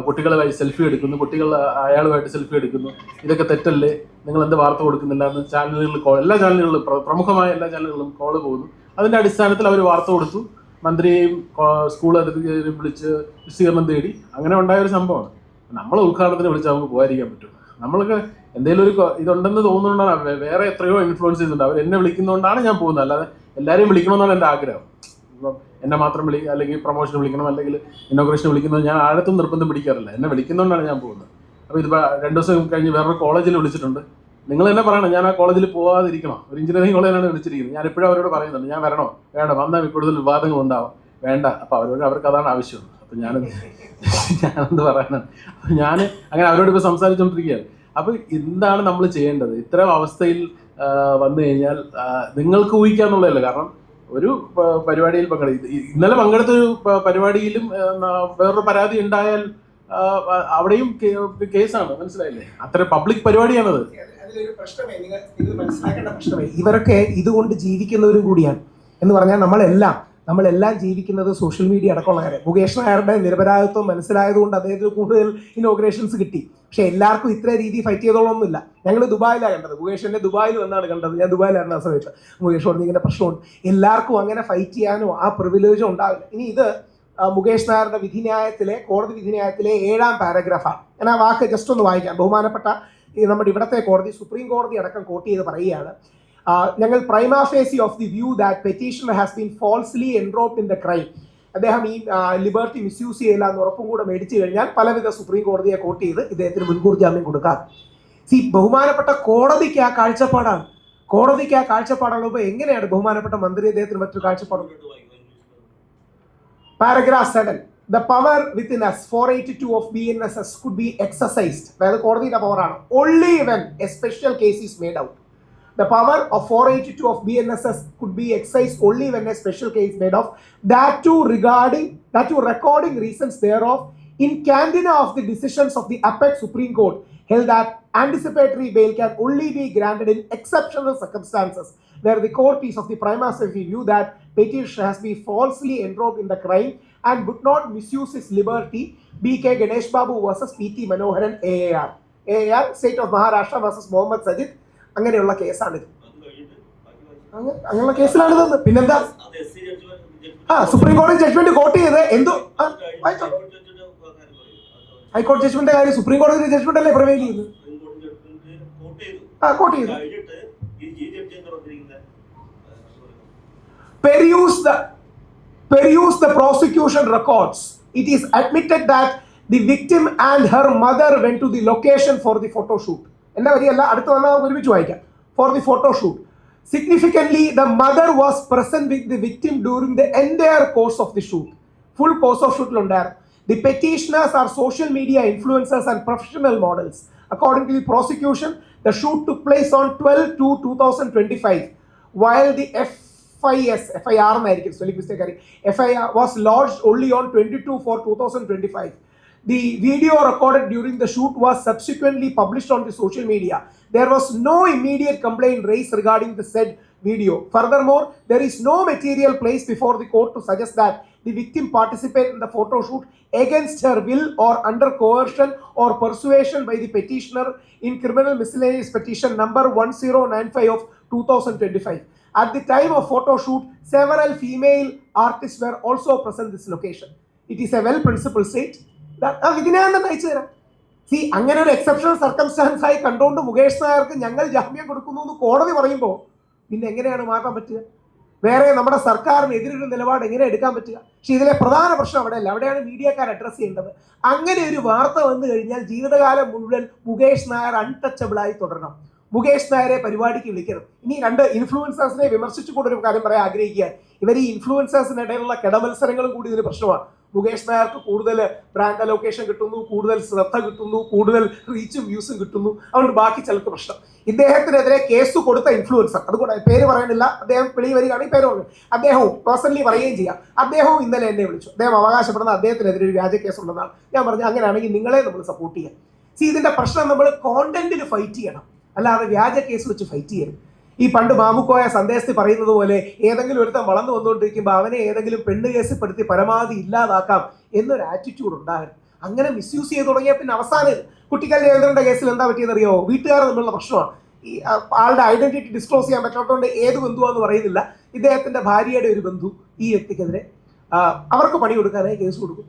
കുട്ടികളുമായി സെൽഫി എടുക്കുന്നു, കുട്ടികൾ അയാളുമായിട്ട് സെൽഫി എടുക്കുന്നു. ഇതൊക്കെ തെറ്റല്ലേ, നിങ്ങൾ എന്ത് വാർത്ത കൊടുക്കുന്നില്ല എന്ന് ചാനലുകളിൽ എല്ലാ ചാനലുകളിലും പ്രമുഖമായ എല്ലാ ചാനലുകളിലും കോള് പോകുന്നു. അതിൻ്റെ അടിസ്ഥാനത്തിൽ അവർ വാർത്ത കൊടുത്തു. മന്ത്രിയെയും സ്കൂൾ അധികൃതരെയും വിളിച്ച് വിശദീകരണം തേടി. അങ്ങനെ ഉണ്ടായൊരു സംഭവമാണ്. നമ്മളെ ഉദ്ഘാടനത്തിന് വിളിച്ചാൽ നമുക്ക് പോകാതിരിക്കാൻ പറ്റും. നമ്മൾക്ക് എന്തെങ്കിലും ഒരു ഇതുണ്ടെന്ന് തോന്നുന്നതുകൊണ്ടാണ്. വേറെ എത്രയോ ഇൻഫ്ലുവൻസ് ചെയ്യുന്നുണ്ട്. അവർ എന്നെ വിളിക്കുന്നതുകൊണ്ടാണ് ഞാൻ പോകുന്നത്. അല്ലാതെ എല്ലാവരെയും വിളിക്കണമെന്നാണ് എൻ്റെ ആഗ്രഹം. ഇപ്പം എന്നെ മാത്രം അല്ലെങ്കിൽ പ്രൊമോഷൻ വിളിക്കണം, അല്ലെങ്കിൽ ഇനോഗ്രേഷൻ വിളിക്കുന്നത് ഞാൻ ആഴത്തും നിർബന്ധം പിടിക്കാറില്ല. എന്നെ വിളിക്കുന്നതുകൊണ്ടാണ് ഞാൻ പോകുന്നത്. അപ്പോൾ ഇതിപ്പോൾ 2 ദിവസം കഴിഞ്ഞ് വേറൊരു കോളേജിൽ വിളിച്ചിട്ടുണ്ട്. നിങ്ങൾ തന്നെ പറയണം ഞാൻ ആ കോളേജിൽ പോകാതിരിക്കണം. ഒരു എഞ്ചിനീയറിംഗ് കോളേജിലാണ് വിളിച്ചിരിക്കുന്നത്. ഞാൻ എപ്പോഴും അവരോട് പറയുന്നുണ്ട്, ഞാൻ വരണോ വേണ്ട, വന്നാൽ കൂടുതൽ വിവാദങ്ങൾ ഉണ്ടാവും, വേണ്ട. അപ്പോൾ അവർക്ക് അതാണ് ആവശ്യം. അപ്പം ഞാനെന്ത് പറയാനാണ്. അപ്പം ഞാൻ അങ്ങനെ അവരോട് ഇപ്പോൾ സംസാരിച്ചുകൊണ്ടിരിക്കുകയാണ്. അപ്പോൾ എന്താണ് നമ്മൾ ചെയ്യേണ്ടത്? ഇത്തരം അവസ്ഥയിൽ വന്നു കഴിഞ്ഞാൽ നിങ്ങൾക്ക് ഊഹിക്കാന്നുള്ളതല്ല. കാരണം ഒരു പരിപാടിയിൽ ഇന്നലെ പങ്കെടുത്തൊരു പരിപാടിയിലും വേറൊരു പരാതി ഉണ്ടായാൽ അവിടെയും കേസാണ്. മനസ്സിലായില്ലേ? അത്ര പബ്ലിക് പരിപാടിയാണത്. അതിലൊരു പ്രശ്നമേ നിങ്ങൾ മനസ്സിലാക്കേണ്ട പ്രശ്നമേ, ഇവരൊക്കെ ഇതുകൊണ്ട് ജീവിക്കുന്നവരും കൂടിയാണ്. എന്ന് പറഞ്ഞാൽ നമ്മളെല്ലാം ജീവിക്കുന്നത് സോഷ്യൽ മീഡിയ അടക്കമുള്ള കാര്യം. മുകേഷ് നായരുടെ നിരപരാധിത്വം മനസ്സിലായതുകൊണ്ട് അദ്ദേഹത്തിന് കൂടുതൽ ഇനോഗ്രേഷൻസ് കിട്ടി. പക്ഷെ എല്ലാവർക്കും ഇത്ര രീതി ഫൈറ്റ് ചെയ്തോളൊന്നുമില്ല. ഞങ്ങൾ ദുബായിലാണ് കണ്ടത്. മുകേഷ് എന്നെ ദുബായിൽ വന്നാണ് കണ്ടത്. ഞാൻ ദുബായിലായിരുന്നു ആ സമയത്ത്. മുകേഷ് പറഞ്ഞ ഇങ്ങനെ പ്രശ്നമുണ്ട്. എല്ലാവർക്കും അങ്ങനെ ഫൈറ്റ് ചെയ്യാനോ ആ പ്രിവിലേജോ ഉണ്ടാവില്ല. ഇനി ഇത് മുകേഷ് നായരുടെ കോടതി വിധിന്യായത്തിലെ 7ാം പാരഗ്രാഫാണ്. ഞാൻ ആ വാക്ക് ജസ്റ്റ് ഒന്ന് വായിക്കാം. ബഹുമാനപ്പെട്ട നമ്മുടെ ഇവിടത്തെ കോടതി, സുപ്രീം കോടതി അടക്കം കോട്ട് ചെയ്ത് പറയുകയാണ്, ഞങ്ങൾ prima facie of the view that petitioner has been falsely enroped in the crime. അദ്ദേഹം ഈ ലിബർട്ടി മിസ്യൂസ് ചെയ്യില്ല എന്ന് ഉറപ്പും കൂടെ മേടിച്ചു കഴിഞ്ഞാൽ പലവിധ സുപ്രീം കോടതിയെ കോട്ട് ചെയ്ത് ഇദ്ദേഹത്തിന് മുൻകൂർ ജാമ്യം കൊടുക്കാം. ബഹുമാനപ്പെട്ട കോടതിക്ക് ആ കാഴ്ചപ്പാടുള്ളപ്പോൾ എങ്ങനെയാണ് ബഹുമാനപ്പെട്ട മന്ത്രി അദ്ദേഹത്തിന് മറ്റൊരു കാഴ്ചപ്പാടുള്ളത്? Paragraph 7. The power within us 482 of BNSS could be exercised. അതായത് കോടതിയുടെ പവറാണ്. Only when a special case is made out. The power of 482 of BNSS could be exercised only when a special case is made of. That too recording reasons thereof in cantina of the decisions of the Apex Supreme Court held that anticipatory bail can only be granted in exceptional circumstances where the court is of the prima facie view that petitioner has been falsely enrobed in the crime and would not misuse his liberty. B.K. Ganesh Babu versus P.T. Manoharan AAR, State of Maharashtra versus Mohammad Sajid. അങ്ങനെയുള്ള കേസാണിത്. അങ്ങനെയുള്ള കേസിലാണ് ഇതെന്ന്. പിന്നെന്താ supreme കോടതി judgement coat ചെയ്ത് എന്തോ ഹൈക്കോടതി judgement കാര്യം സുപ്രീം കോടതി ജഡ്ജ്മെന്റ് അല്ലേ പ്രൊവൈൽ ചെയ്തത്? കോട്ട് ചെയ്തു. Peruse the prosecution records. It is admitted that the victim and her mother went to the location for the photo shoot. എന്താ വരികയല്ല, അടുത്ത് വന്നാൽ ഒരുമിച്ച് വായിക്കാം. For the photo shoot. Significantly, the mother was present with the victim during the entire course of the shoot. Full course of shoot ഉണ്ടായിരുന്നു. The petitioners are social media influencers and professional models. According to the prosecution, the shoot took place on 12/2/2025, while the FIR was lodged only on 22/4/2025. The video recorded during the shoot was subsequently published on the social media. There was no immediate complaint raised regarding the said video. Furthermore, there is no material placed before the court to suggest that the victim participated in the photo shoot against her will or under coercion or persuasion by the petitioner in criminal miscellaneous petition number 1095 of 2025. At the time of photo shoot, several female artists were also present in this location. It is a well-principled state that ഇതിനെയാണ് അയച്ചു തരാം. C അങ്ങനെ ഒരു exceptional circumstances ആയി കണ്ടുകൊണ്ട് മുകേഷ് നായർക്ക് ഞങ്ങൾ ജാമ്യം കൊടുക്കുന്നു എന്ന് കോടതി പറയുമ്പോൾ പിന്നെ എങ്ങനെയാണ് മാറാൻ പറ്റുക? വേറെ നമ്മുടെ സർക്കാരിന് എതിരൊരു നിലപാട് എങ്ങനെ എടുക്കാൻ പറ്റുക? പക്ഷെ ഇതിലെ പ്രധാന പ്രശ്നം അവിടെയല്ല, അവിടെയാണ് മീഡിയക്കാർ അഡ്രസ് ചെയ്യേണ്ടത്. അങ്ങനെ ഒരു വാർത്ത വന്നു കഴിഞ്ഞാൽ ജീവിതകാലം മുഴുവൻ മുകേഷ് നായർ അൺടച്ചബിൾ ആയി തുടരണം. മുകേഷ് നായരെ പരിപാടിക്ക് വിളിക്കണം. ഇനി രണ്ട് ഇൻഫ്ലുവൻസേഴ്സിനെ വിമർശിച്ചുകൊണ്ടൊരു കാര്യം പറയാൻ ആഗ്രഹിക്കുകയാണ്. ഇവർ ഈ ഇൻഫ്ലുവൻസേഴ്സിനിടയിലുള്ള കിടമത്സരങ്ങളും കൂടി ഇതിന് പ്രശ്നമാണ്. മുകേഷ് നായർക്ക് കൂടുതൽ ബ്രാൻഡ് അലോക്കേഷൻ കിട്ടുന്നു, കൂടുതൽ ശ്രദ്ധ കിട്ടുന്നു, കൂടുതൽ റീച്ചും വ്യൂസും കിട്ടുന്നു. അതുകൊണ്ട് ബാക്കി ചിലർക്ക് പ്രശ്നം. ഇദ്ദേഹത്തിനെതിരെ കേസ് കൊടുത്ത ഇൻഫ്ലുവൻസർ, അതുകൊണ്ട് പേര് പറയുന്നില്ല, അദ്ദേഹം വെളി വരികയാണെങ്കിൽ പേര് പറഞ്ഞു, അദ്ദേഹവും പേഴ്സണലി പറയുകയും ചെയ്യാം. അദ്ദേഹവും ഇന്നലെ എന്നെ വിളിച്ചു. അദ്ദേഹം അവകാശപ്പെടുന്ന അദ്ദേഹത്തിനെതിരെ ഒരു വ്യാജ കേസ് ഉണ്ടെന്നാണ്. ഞാൻ പറഞ്ഞു അങ്ങനെയാണെങ്കിൽ നിങ്ങളെ നമ്മൾ സപ്പോർട്ട് ചെയ്യാം. ഇതിന്റെ പ്രശ്നം നമ്മൾ കോണ്ടന്റിൽ ഫൈറ്റ് ചെയ്യണം, അല്ലാതെ വ്യാജ കേസ് വെച്ച് ഫൈറ്റ് ചെയ്യണം. ഈ പണ്ട് മാമുക്കോയ സന്ദേശത്തിൽ പറയുന്നത് പോലെ ഏതെങ്കിലും ഒരുത്തം വളർന്നു വന്നുകൊണ്ടിരിക്കുമ്പോൾ അവനെ ഏതെങ്കിലും പെണ്ണ് കേസിൽപ്പെടുത്തി പരമാവധി ഇല്ലാതാക്കാം എന്നൊരു ആറ്റിറ്റ്യൂഡ് ഉണ്ടായിരുന്നു. അങ്ങനെ മിസ്യൂസ് ചെയ്ത് തുടങ്ങിയ പിന്നെ അവസാനം കുട്ടിക്കൽ രവീന്ദ്രന്റെ കേസിൽ എന്താ പറ്റിയെന്നറിയോ? വീട്ടുകാർ തമ്മിലുള്ള പ്രശ്നമാണ്. ഈ ആളുടെ ഐഡന്റിറ്റി ഡിസ്ക്ലോസ് ചെയ്യാൻ പറ്റാത്തതുകൊണ്ട് ഏത് ബന്ധുവാന്ന് പറയുന്നില്ല. ഇദ്ദേഹത്തിന്റെ ഭാര്യയുടെ ഒരു ബന്ധു ഈ വ്യക്തിക്കെതിരെ അവർക്ക് പണി കൊടുക്കാനായി കേസ് കൊടുക്കും.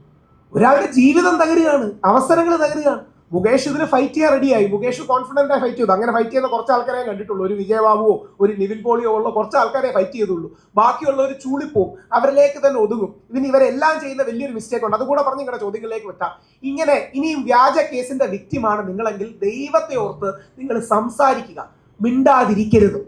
ഒരാളുടെ ജീവിതം തകരുകയാണ്, അവസരങ്ങൾ തകരുകയാണ്. മുകേഷ് ഇതിന് ഫൈറ്റ് ചെയ്യാൻ റെഡിയായി. മുകേഷ് കോൺഫിഡന്റ് ആയി ഫൈറ്റ് ചെയ്തു. അങ്ങനെ ഫൈറ്റ് ചെയ്യുന്ന കുറച്ച് ആൾക്കാരെ കണ്ടിട്ടുള്ളൂ. ഒരു വിജയബാബുവോ ഒരു നിവിൻ പോളിയോ ഉള്ള കുറച്ച് ആൾക്കാരെ ഫൈറ്റ് ചെയ്തുള്ളൂ. ബാക്കിയുള്ളവർ ചൂളിപ്പോവും, അവരിലേക്ക് തന്നെ ഒതുങ്ങും. ഇതിന് ഇവരെല്ലാം ചെയ്യുന്ന വലിയൊരു മിസ്റ്റേക്ക് ഉണ്ട്. അതുകൂടെ പറഞ്ഞ് നിങ്ങളുടെ ചോദ്യങ്ങളിലേക്ക് വെക്കാം. ഇങ്ങനെ ഇനിയും വ്യാജ കേസിന്റെ വിക്റ്റിമാണ് നിങ്ങളെങ്കിൽ ദൈവത്തെ ഓർത്ത് നിങ്ങൾ സംസാരിക്കുക, മിണ്ടാതിരിക്കരുത്.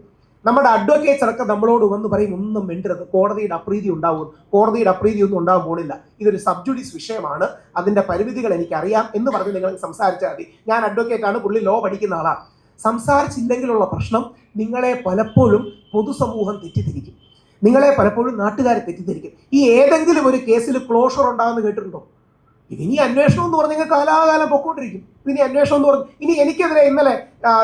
നമ്മുടെ അഡ്വക്കേറ്റ്സ് അടക്കം നമ്മളോട് വന്ന് പറയും ഒന്നും മിണ്ടരുത്, കോടതിയുടെ അപ്രീതി ഉണ്ടാവും. കോടതിയുടെ അപ്രീതി ഒന്നും ഉണ്ടാകാൻ പോകുന്നില്ല, ഇതൊരു സബ്ജുഡീസ് വിഷയമാണ്, അതിന്റെ പരിമിതികൾ എനിക്കറിയാം എന്ന് പറഞ്ഞ് നിങ്ങൾ സംസാരിച്ചാൽ മതി. ഞാൻ അഡ്വക്കേറ്റ് ആണ്, പുള്ളി ലോ പഠിക്കുന്ന ആളാണ്. സംസാരിച്ചില്ലെങ്കിലുള്ള പ്രശ്നം നിങ്ങളെ പലപ്പോഴും പൊതുസമൂഹം തെറ്റിദ്ധരിക്കും, നിങ്ങളെ പലപ്പോഴും നാട്ടുകാരെ തെറ്റിദ്ധരിക്കും. ഈ ഏതെങ്കിലും ഒരു കേസിൽ ക്ലോഷർ ഉണ്ടാകുമെന്ന് കേട്ടിട്ടുണ്ടോ? ഇനി അന്വേഷണം എന്ന് പറഞ്ഞാൽ കാലാകാലം പൊക്കോണ്ടിരിക്കും. ഇനി അന്വേഷണം എന്ന് പറഞ്ഞു ഇനി എനിക്കെതിരെ ഇന്നലെ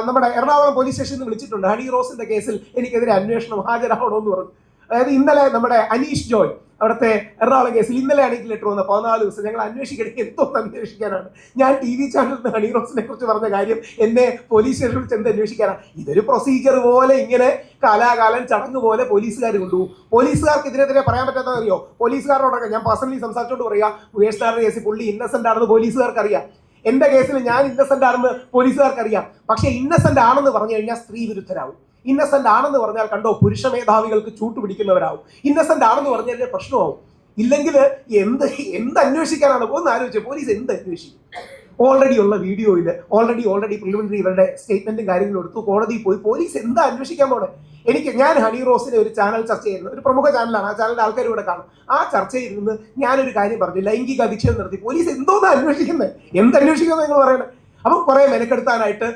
നമ്മുടെ എറണാകുളം പോലീസ് സ്റ്റേഷനിൽ വിളിച്ചിട്ടുണ്ട്. ഹണി റോസിന്റെ കേസിൽ എനിക്കെതിരെ അന്വേഷണം ഹാജരാവണമെന്ന് പറഞ്ഞു. അതായത് ഇന്നലെ നമ്മുടെ അനീഷ് ജോയ് അവിടുത്തെ എറണാകുളം കേസിൽ ഇന്നലെ ആണെങ്കിൽ ലെറ്റർ വന്ന 14 ദിവസം ഞങ്ങൾ അന്വേഷിക്കണമെങ്കിൽ എന്തോന്ന് അന്വേഷിക്കാനാണ്? ഞാൻ TV ചാനലിൽ ഹണി റോസിനെ കുറിച്ച് പറഞ്ഞ കാര്യം എന്നെ പോലീസ് സ്റ്റേഷനിൽ ചെന്ന് അന്വേഷിക്കാനാണ്. ഇതൊരു പ്രൊസീജിയർ പോലെ ഇങ്ങനെ കാലാകാലം ചടങ്ങ് പോലെ പോലീസുകാർ കൊണ്ടുപോകും. പോലീസുകാർക്ക് ഇതിനെതിരെ പറയാൻ പറ്റാത്തത് അറിയോ? പോലീസുകാരോടൊക്കെ ഞാൻ പേഴ്സണലി സംസാരിച്ചോണ്ട് പറയാ, മുകേഷ് നായരുടെ കേസിൽ പുള്ളി ഇന്നസെന്റ് ആണെന്ന് പോലീസുകാർക്ക് അറിയാം. എന്റെ കേസിൽ ഞാൻ ഇന്നസെന്റ് ആണെന്ന് പോലീസുകാർക്ക് അറിയാം. പക്ഷെ ഇന്നസെന്റ് ആണെന്ന് പറഞ്ഞു കഴിഞ്ഞാൽ സ്ത്രീ വിരുദ്ധരാകും. ഇന്നസെന്റ് ആണെന്ന് പറഞ്ഞാൽ കണ്ടോ പുരുഷ മേധാവികൾക്ക് ചൂട്ടുപിടിക്കുന്നവരാവും. ഇന്നസെന്റ് ആണെന്ന് പറഞ്ഞാൽ പ്രശ്നമാവും. ഇല്ലെങ്കിൽ എന്ത് അന്വേഷിക്കാനാണ് പോകുന്ന ആലോചിച്ച് പോലീസ് എന്ത് അന്വേഷിക്കും? ഓൾറെഡി ഉള്ള വീഡിയോയിൽ ഓൾറെഡി പ്രിലിമിനറി ഇവരുടെ സ്റ്റേറ്റ്മെന്റും കാര്യങ്ങളും എടുത്തു കോടതിയിൽ പോയി പോലീസ് എന്താ അന്വേഷിക്കാൻ പോണേ? ഞാൻ ഹണി റോസിനെ ഒരു ചാനൽ ചർച്ച ചെയ്യുന്നു, ഒരു പ്രമുഖ ചാനലാണ്, ആ ചാനലിന്റെ ആൾക്കാർ ഇവിടെ കാണും. ആ ചർച്ചയിൽ നിന്ന് ഞാനൊരു കാര്യം പറഞ്ഞു, ലൈംഗിക അധിക്ഷേപം നടത്തി. പോലീസ് എന്തോന്നാ അന്വേഷിക്കുന്നത്? എന്തന്വേഷിക്കുന്നത് നിങ്ങൾ പറയണേ? അപ്പം കുറെ മെനക്കെടുത്താനായിട്ട്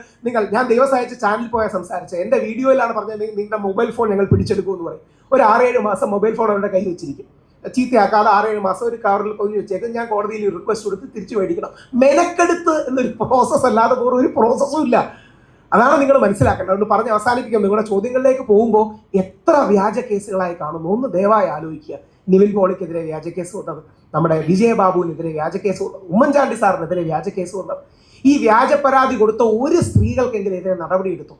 ഞാൻ ദിവസം അയച്ച ചാനലിൽ പോയാൽ സംസാരിച്ചത് എൻ്റെ വീഡിയോയിലാണ് പറഞ്ഞത്, നിങ്ങളുടെ മൊബൈൽ ഫോൺ ഞങ്ങൾ പിടിച്ചെടുക്കുമെന്ന് പറയും. ഒരു 6-7 മാസം മൊബൈൽ ഫോൺ അവരുടെ കയ്യിൽ വെച്ചിരിക്കും, ചീത്തയാക്കാതെ 6-7 മാസം ഒരു കവറിൽ പൊതിഞ്ഞ് വെച്ചേക്കും. ഞാൻ കോടതിയിൽ റിക്വസ്റ്റ് കൊടുത്ത് തിരിച്ചു മേടിക്കണം. മെനക്കെടുത്ത് എന്നൊരു പ്രോസസ്സ് അല്ലാതെ വേറെ ഒരു പ്രോസസ്സും ഇല്ല. അതാണ് നിങ്ങൾ മനസ്സിലാക്കേണ്ടത്. അതുകൊണ്ട് പറഞ്ഞ് അവസാനിപ്പിക്കാം. നിങ്ങളുടെ ചോദ്യങ്ങളിലേക്ക് പോകുമ്പോൾ എത്ര വ്യാജ കേസുകളായി കാണുന്നു ഒന്ന് ദയവായി ആലോചിക്കുക. നിവിൻ പോളിക്കെതിരെ വ്യാജ കേസ് വന്നത്, നമ്മുടെ വിജയബാബുവിനെതിരെ വ്യാജ കേസ് വന്നത്, ഉമ്മൻചാണ്ടി സാറിനെതിരെ വ്യാജ കേസ് വന്നത്. ഈ വ്യാജ പരാതി കൊടുത്ത ഒരു സ്ത്രീകൾക്കെങ്കിലും ഇതിനെ നടപടിയെടുത്തു?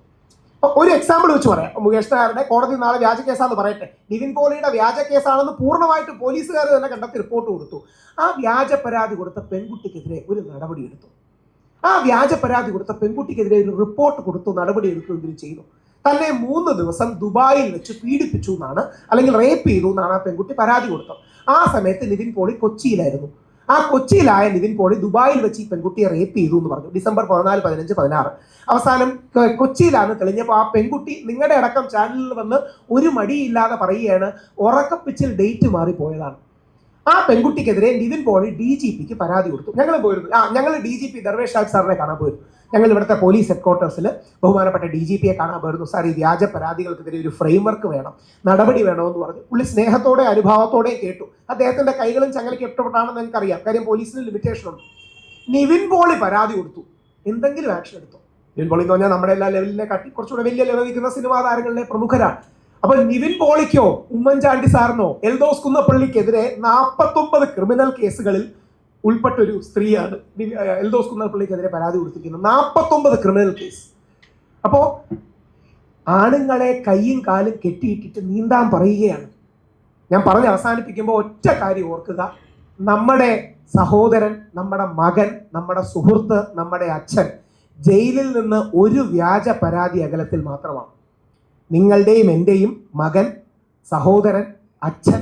ഒരു എക്സാമ്പിൾ വെച്ച് പറയാം. മുകേഷ് നായരുടെ കോടതി നാളെ വ്യാജ കേസാണെന്ന് പറയട്ടെ, നിവിൻ പോളിയുടെ വ്യാജ കേസാണെന്ന് പൂർണ്ണമായിട്ട് പോലീസുകാർ തന്നെ കണ്ടെത്തി റിപ്പോർട്ട് കൊടുത്തു. ആ വ്യാജ പരാതി കൊടുത്ത പെൺകുട്ടിക്കെതിരെ ഒരു നടപടി എടുത്തു. ആ വ്യാജ പരാതി കൊടുത്ത പെൺകുട്ടിക്കെതിരെ ഒരു റിപ്പോർട്ട് കൊടുത്തു, നടപടി എടുക്കുകയെങ്കിലും ചെയ്തു. തന്നെ 3 ദിവസം ദുബായിൽ വെച്ച് പീഡിപ്പിച്ചു എന്നാണ്, അല്ലെങ്കിൽ റേപ്പ് ചെയ്തു എന്നാണ് ആ പെൺകുട്ടി പരാതി കൊടുത്തത്. ആ സമയത്ത് നിവിൻ പോളി കൊച്ചിയിലായിരുന്നു. ആ കൊച്ചിയിലായ നിവിൻ പോളി ദുബായിൽ വെച്ച് ഈ പെൺകുട്ടിയെ റേപ്പ് ചെയ്തു എന്ന് പറഞ്ഞു. ഡിസംബർ 14, 15, 16 അവസാനം കൊച്ചിയിലാണ് തെളിഞ്ഞപ്പോൾ ആ പെൺകുട്ടി നിങ്ങളുടെ അടക്കം ചാനലിൽ വന്ന് ഒരു മടിയില്ലാതെ പറയുകയാണ് ഉറക്കപ്പിച്ചിൽ ഡേറ്റ് മാറിപ്പോയതാണ്. ആ പെൺകുട്ടിക്കെതിരെ നിവിൻ പോളി DGPക്ക് പരാതി കൊടുത്തു. ഞങ്ങൾ പോയിരുന്നു, ഞങ്ങൾ DGP ദർവേഷ് ഷാജ് സാറിനെ കാണാൻ പോയിരുന്നു. ഞങ്ങൾ ഇവിടുത്തെ പോലീസ് ഹെഡ്ക്വാർട്ടേഴ്സിൽ ബഹുമാനപ്പെട്ട DGPയെ കാണാൻ പോയിരുന്നു. സാർ, ഈ വ്യാജ പരാതികൾക്കെതിരെ ഒരു ഫ്രെയിംവർക്ക് വേണം, നടപടി വേണമെന്ന് പറഞ്ഞു. പുള്ളി സ്നേഹത്തോടെ അനുഭാവത്തോടെ കേട്ടു. അദ്ദേഹത്തിന്റെ കൈകളും ചങ്ങലയ്ക്ക് ഇഷ്ടപ്പെട്ടാണെന്ന് എനിക്കറിയാം, കാര്യം പോലീസിന് ലിമിറ്റേഷൻ ഉണ്ട്. നിവിൻ പോളി പരാതി കൊടുത്തു, എന്തെങ്കിലും ആക്ഷൻ എടുത്തു. നിവിൻ പോളി എന്ന് പറഞ്ഞാൽ നമ്മുടെ എല്ലാ ലെവലിനെ കാട്ടി കുറച്ചുകൂടെ വലിയ ലെവൽ നിൽക്കുന്ന സിനിമാ താരങ്ങളിലെ പ്രമുഖരാണ്. അപ്പൊ നിവിൻ പോളിക്കോ ഉമ്മൻചാണ്ടി സാറിനോ എൽദോസ് കുന്നപ്പള്ളിക്കെതിരെ 49 ക്രിമിനൽ കേസുകളിൽ ഉൾപ്പെട്ട ഒരു സ്ത്രീയാണ് എൽദോസ് കുന്നപ്പള്ളിക്കെതിരെ പരാതി കൊടുത്തിരിക്കുന്നത്. 49 ക്രിമിനൽ കേസ്. അപ്പോ ആണുങ്ങളെ കൈയും കാലും കെട്ടിയിട്ടിട്ട് നീന്താൻ പറയുകയാണ്. ഞാൻ പറഞ്ഞ് അവസാനിപ്പിക്കുമ്പോൾ ഒറ്റ കാര്യം ഓർക്കുക, നമ്മുടെ സഹോദരൻ, നമ്മുടെ മകൻ, നമ്മുടെ സുഹൃത്ത്, നമ്മുടെ അച്ഛൻ ജയിലിൽ നിന്ന് ഒരു വ്യാജ പരാതി അകലത്തിൽ മാത്രമാണ്. നിങ്ങളുടെയും എൻ്റെയും മകൻ, സഹോദരൻ, അച്ഛൻ,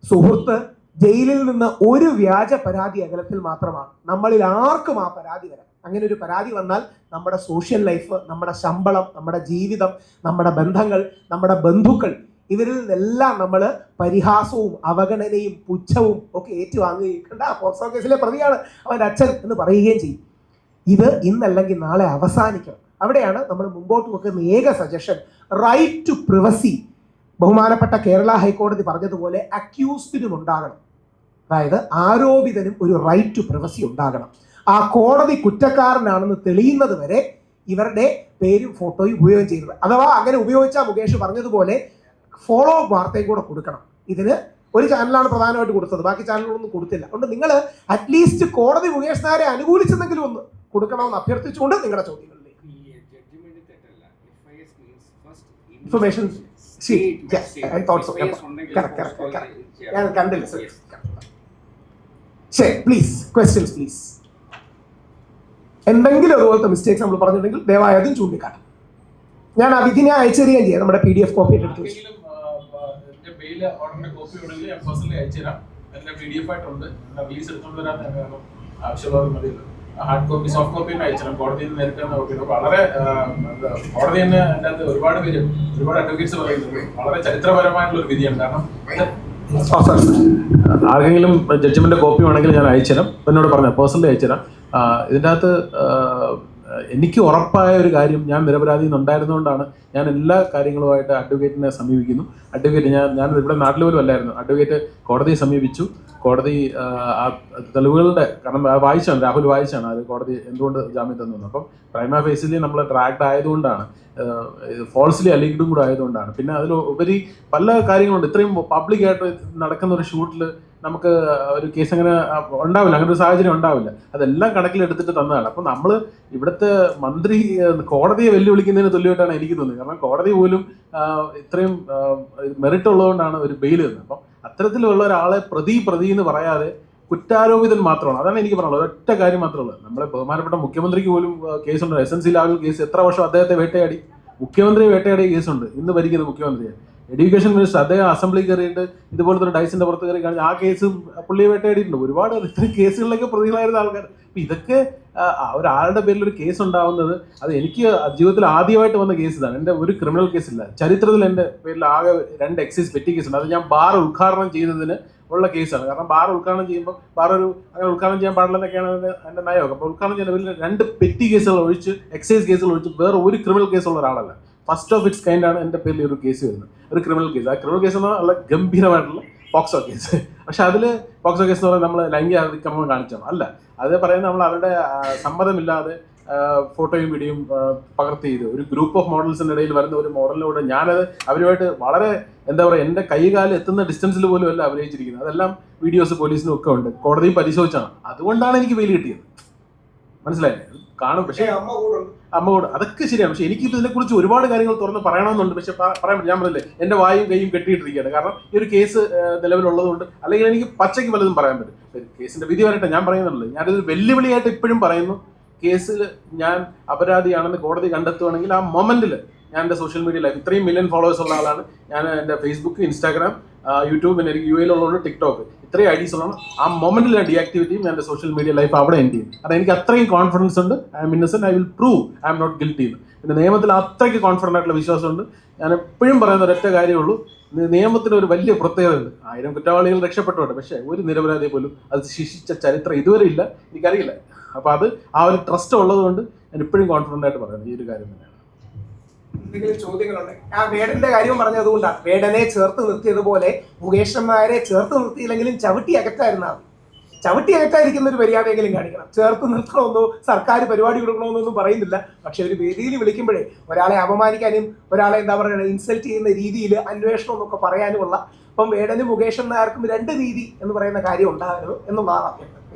സുഹൃത്ത് ജയിലിൽ നിന്ന് ഒരു വ്യാജ പരാതി അകലത്തിൽ മാത്രമാണ്. നമ്മളിൽ ആർക്കും ആ പരാതി വരാം. അങ്ങനെ ഒരു പരാതി വന്നാൽ നമ്മുടെ സോഷ്യൽ ലൈഫ്, നമ്മുടെ ശമ്പളം, നമ്മുടെ ജീവിതം, നമ്മുടെ ബന്ധങ്ങൾ, നമ്മുടെ ബന്ധുക്കൾ, ഇവരിൽ നിന്നെല്ലാം നമ്മൾ പരിഹാസവും അവഗണനയും പുച്ഛവും ഒക്കെ ഏറ്റുവാങ്ങുകയും കണ്ട പോക്സോ കേസിലെ പ്രതിയാണ് അവൻ്റെ അച്ഛൻ എന്ന് പറയുകയും ചെയ്യും. ഇത് ഇന്നല്ലെങ്കിൽ നാളെ അവസാനിക്കണം. അവിടെയാണ് നമ്മൾ മുമ്പോട്ട് വെക്കുന്ന ഏക സജഷൻ, റൈറ്റ് ടു പ്രിവസി. ബഹുമാനപ്പെട്ട കേരള ഹൈക്കോടതി പറഞ്ഞതുപോലെ അക്യൂസ്ഡിനും ഉണ്ടാകണം. അതായത് ആരോപിതനും ഒരു റൈറ്റ് ടു പ്രിവസി ഉണ്ടാകണം. ആ കോടതി കുറ്റക്കാരനാണെന്ന് തെളിയുന്നത് വരെ ഇവരുടെ പേരും ഫോട്ടോയും ഉപയോഗം ചെയ്തത്. അഥവാ അങ്ങനെ ഉപയോഗിച്ചാൽ മുകേഷ് പറഞ്ഞതുപോലെ ഫോളോ അപ്പ് വാർത്തയും കൂടെ കൊടുക്കണം. ഇതിന് ഒരു ചാനലാണ് പ്രധാനമായിട്ട് കൊടുത്തത്, ബാക്കി ചാനലുകളൊന്നും കൊടുത്തില്ല. അതുകൊണ്ട് നിങ്ങൾ അറ്റ്ലീസ്റ്റ് കോടതി മുകേഷ് നായരെ അനുകൂലിച്ചെന്നെങ്കിലും ഒന്ന് കൊടുക്കണമെന്ന് അഭ്യർത്ഥിച്ചുകൊണ്ട് നിങ്ങളുടെ ചോദ്യങ്ങളിലേക്ക് ഇൻഫർമേഷൻ ഞാൻ കണ്ടില്ല. ശരി, പ്ലീസ് ക്വസ്റ്റ്യൻസ് പ്ലീസ്. എന്തെങ്കിലും അതുപോലത്തെ മിസ്റ്റേക്സ് നമ്മൾ പറഞ്ഞിട്ടുണ്ടെങ്കിൽ ദയവായി അതും ചൂണ്ടിക്കാട്ടും. ഞാൻ ആ വിധിനെ അയച്ചുതരികയും ചെയ്യാം. നമ്മുടെ PDF കോപ്പി എടുത്ത് ഹാർഡ് കോപ്പി, സോഫ്റ്റ് കോപ്പി അയച്ചു കോടതിയിൽ നിന്ന് നേരിട്ട് നോക്കിയിട്ട് വളരെ കോടതി തന്നെ അതിൻ്റെ അകത്ത് ഒരുപാട് പേര്, ഒരുപാട് അഡ്വക്കേറ്റ്സ് പറയുന്നത് വളരെ ചരിത്രപരമായിട്ടുള്ള ഒരു വിധിയാണ്. കാരണം ആർക്കെങ്കിലും ജഡ്ജ്മെന്റ് കോപ്പി വേണമെങ്കിൽ ഞാൻ അയച്ചുതരാം. എന്നോട് പറഞ്ഞ പേഴ്സണലി അയച്ചുതരാം. ഇതിൻ്റെ അകത്ത് എനിക്ക് ഉറപ്പായ ഒരു കാര്യം, ഞാൻ നിരപരാധി ഉണ്ടായിരുന്നുകൊണ്ടാണ് ഞാൻ എല്ലാ കാര്യങ്ങളുമായിട്ട് അഡ്വക്കേറ്റിനെ സമീപിക്കുന്നു. അഡ്വക്കേറ്റ് ഞാൻ ഇവിടെ നാട്ടിൽ പോലും അല്ലായിരുന്നു. അഡ്വക്കേറ്റ് കോടതിയെ സമീപിച്ചു. കോടതി ആ തെളിവുകളുടെ, കാരണം വായിച്ചാണ്, രാഹുൽ വായിച്ചാണ് അത് കോടതി എന്തുകൊണ്ട് ജാമ്യം തന്നു. അപ്പം പ്രൈമ ഫേസിലി നമ്മൾ ട്രാക്ഡ് ആയതുകൊണ്ടാണ്, ഫോൾസ്ലി അലീഗ്ഡും കൂടെ ആയതുകൊണ്ടാണ്. പിന്നെ അതിൽ ഉപരി പല കാര്യങ്ങളുണ്ട്. ഇത്രയും പബ്ലിക്കായിട്ട് നടക്കുന്ന ഒരു ഷൂട്ടിൽ നമുക്ക് ഒരു കേസ് അങ്ങനെ ഉണ്ടാവില്ല, അങ്ങനെ ഒരു സാഹചര്യം ഉണ്ടാവില്ല. അതെല്ലാം കണക്കിലെടുത്തിട്ട് തന്നതാണ്. അപ്പം നമ്മൾ ഇവിടുത്തെ മന്ത്രി കോടതിയെ വെല്ലുവിളിക്കുന്നതിന് തുല്യമായിട്ടാണ് എനിക്ക് തോന്നുന്നത്. കാരണം കോടതി പോലും ഇത്രയും മെറിറ്റ് ഉള്ളതുകൊണ്ടാണ് ഒരു ബെയിൽ തന്നത്. അപ്പം അത്തരത്തിലുള്ള ഒരാളെ പ്രതി എന്ന് പറയാതെ കുറ്റാരോപിതൻ മാത്രമാണ്. അതാണ് എനിക്ക് പറയാനുള്ളത്. ഒറ്റ കാര്യം മാത്രമേ ഉള്ളൂ. നമ്മളെ ബഹുമാനപ്പെട്ട മുഖ്യമന്ത്രിക്ക് പോലും കേസുണ്ട്. SNC ലാവൽ കേസ്, എത്ര വർഷം അദ്ദേഹത്തെ വേട്ടയാടി, മുഖ്യമന്ത്രിയെ വേട്ടയാടിയ കേസുണ്ട്. ഇന്ന് ഭരിക്കുന്ന മുഖ്യമന്ത്രിയെ, എഡ്യൂക്കേഷൻ മിനിസ്റ്റർ അദ്ദേഹം അസംബ്ലി കയറിയിട്ട് ഇതുപോലത്തെ ഒരു ഡൈസിന്റെ പുറത്ത് കയറി കാണിച്ച് ആ കേസും പുള്ളിയെ വേട്ടയാടിയിട്ടുണ്ട്. ഒരുപാട് ഇത്രയും കേസുകളിലൊക്കെ പ്രതികളായിരുന്ന ആൾക്കാർ. അപ്പം ഇതൊക്കെ ഒരാളുടെ പേരിൽ ഒരു കേസ് ഉണ്ടാവുന്നത്, അത് എനിക്ക് ജീവിതത്തിൽ ആദ്യമായിട്ട് വന്ന കേസ് ഇതാണ്. എൻ്റെ ഒരു ക്രിമിനൽ കേസില്ല ചരിത്രത്തിൽ. എൻ്റെ പേരിൽ ആകെ 2 എക്സൈസ് പെറ്റി കേസുണ്ട്. അത് ഞാൻ ബാർ ഉദ്ഘാടനം ചെയ്തതിന് ഉള്ള കേസാണ്. കാരണം ബാർ ഉദ്ഘാടനം ചെയ്യുമ്പോൾ ബാർ അങ്ങനെ ഉദ്ഘാടനം ചെയ്യാൻ പാടില്ലെന്നൊക്കെയാണ് എൻ്റെ നയമൊക്കെ. അപ്പോൾ ഉദ്ഘാടനം ചെയ്യുന്ന പേരിൽ 2 പെറ്റി കേസുകൾ ഒഴിച്ച്, എക്സൈസ് കേസുകൾ ഒഴിച്ച് വേറെ ഒരു ക്രിമിനൽ കേസുള്ള ഒരാളല്ല. ഫസ്റ്റ് ഓഫ് ഇറ്റ്സ് കൈൻഡ് ആണ് എൻ്റെ പേരിൽ ഒരു കേസ് വരുന്നത്, ഒരു ക്രിമിനൽ കേസ്. ആ ക്രിമിനൽ കേസ് എന്ന് പറഞ്ഞാൽ നല്ല ഗംഭീരമായിട്ടുള്ള പോക്സോ കേസ്. പക്ഷെ അതിൽ പോക്സോ കേസ് എന്ന് പറഞ്ഞാൽ നമ്മൾ ലൈംഗിക അതിക്രമം കാണിച്ചാണ് അല്ല. അത് പറയുന്നത് നമ്മൾ അവരുടെ സമ്മതമില്ലാതെ ഫോട്ടോയും വീഡിയോയും പകർത്തി ചെയ്ത് ഒരു ഗ്രൂപ്പ് ഓഫ് മോഡൽസിൻ്റെ ഇടയിൽ വരുന്ന ഒരു മോഡലിലൂടെ ഞാനത് അവരുമായിട്ട് വളരെ എന്താ പറയുക, എൻ്റെ കൈകാലം എത്തുന്ന ഡിസ്റ്റൻസിൽ പോലും അല്ല അഭിനയിച്ചിരിക്കുന്നത്. അതെല്ലാം വീഡിയോസ് പോലീസിനും ഒക്കെ ഉണ്ട്. കോടതി പരിശോധിച്ചാണ്. അതുകൊണ്ടാണ് എനിക്ക് വെയിൽ കിട്ടിയത്. മനസ്സിലായില്ലേ? കാണും, പക്ഷേ അമ്മ കൂടെ അതൊക്കെ ശരിയാണ്. പക്ഷെ എനിക്ക് ഇതിനെക്കുറിച്ച് ഒരുപാട് കാര്യങ്ങൾ തുറന്ന് പറയണമെന്നുണ്ട്. പക്ഷെ പറയാൻ പറ്റില്ല. ഞാൻ പറഞ്ഞില്ലേ, എന്റെ വായും കൈയും കെട്ടിയിട്ടിരിക്കുകയാണ്. കാരണം ഈ ഒരു കേസ് നിലവിലുള്ളതുകൊണ്ട്. അല്ലെങ്കിൽ എനിക്ക് പച്ചയ്ക്ക് പലതും പറയാൻ പറ്റും. കേസിന്റെ വിധി വരട്ടെ, ഞാൻ പറയുന്നുള്ളൂ. ഞാനിത് വെല്ലുവിളിയായിട്ട് ഇപ്പോഴും പറയുന്നു. കേസിൽ ഞാൻ അപരാധിയാണെന്ന് കോടതി കണ്ടെത്തുവാണെങ്കിൽ ആ മൊമെന്റിൽ ഞാൻ എൻ്റെ സോഷ്യൽ മീഡിയ ലൈഫ്, ഇത്രയും മില്യൺ ഫോളോവേഴ്സ് ഉള്ള ആളാണ് ഞാൻ. എൻ്റെ ഫേസ്ബുക്ക്, ഇൻസ്റ്റാഗ്രാം, യൂട്യൂബ്, പിന്നെ എനിക്ക് UAE ഉള്ളതുകൊണ്ട് ടിക്ടോക്ക്, ഇത്രയും IDs ഉള്ളതാണ്. ആ മൊമെന്റിൽ ഞാൻ ഡീആക്ടിവേറ്റ് ചെയ്യും. ഞാൻ എൻ്റെ സോഷ്യൽ മീഡിയ ലൈഫ് അവിടെ എൻഡ് ചെയ്യും. കാരണം എനിക്ക് അത്രയും കോൺഫിഡൻസ് ഉണ്ട്. I am innocent, I will prove I am not guilty എന്ന്. പിന്നെ നിയമത്തിൽ അത്രയ്ക്ക് കോൺഫിഡൻ്റ് ആയിട്ടുള്ള വിശ്വാസമുണ്ട്. ഞാൻ എപ്പോഴും പറയുന്ന ഒരൊറ്റ കാര്യമുള്ളൂ, നിയമത്തിന് ഒരു വലിയ പ്രത്യേകത ഉണ്ട്. 1000 കുറ്റവാളികൾ രക്ഷപ്പെട്ടോട്ടെ, പക്ഷേ ഒരു നിരപരാധിയെ പോലും അത് ശിക്ഷിച്ച ചരിത്രം ഇതുവരെ ഇല്ല, എനിക്കറിയില്ല. അപ്പോൾ അത് ആ ഒരു ട്രസ്റ്റ് ഉള്ളതുകൊണ്ട് ഞാൻ ഇപ്പോഴും കോൺഫിഡൻ്റ് ആയിട്ട് പറയുന്നത് ഈ ഒരു കാര്യം തന്നെയാണ്. എന്തെങ്കിലും ചോദ്യങ്ങളുണ്ട്? ആ വേടന്റെ കാര്യം പറഞ്ഞതുകൊണ്ടാണ്. വേടനെ ചേർത്ത് നിർത്തിയതുപോലെ മുകേഷ് നായരെ ചേർത്ത് നിർത്തിയില്ലെങ്കിലും ചവിട്ടി അകറ്റായിരുന്നാൽ ചവിട്ടി അകറ്റായിരിക്കുന്ന ഒരു മര്യാദയെങ്കിലും കാണിക്കണം. ചേർത്ത് നിർത്തണമെന്നോ സർക്കാർ പരിപാടി കൊടുക്കണമെന്നൊന്നും പറയുന്നില്ല. പക്ഷെ ഒരു വേദിയിൽ വിളിക്കുമ്പോഴേ ഒരാളെ അപമാനിക്കാനും ഒരാളെ എന്താ പറയുക ഇൻസൾട്ട് ചെയ്യുന്ന രീതിയിൽ അന്വേഷണം എന്നൊക്കെ പറയാനുമുള്ള, അപ്പം വേടനും മുകേഷ് നായർക്കും 2 രീതി എന്ന് പറയുന്ന കാര്യം ഉണ്ടാകരുത് എന്നുള്ളതാണ്.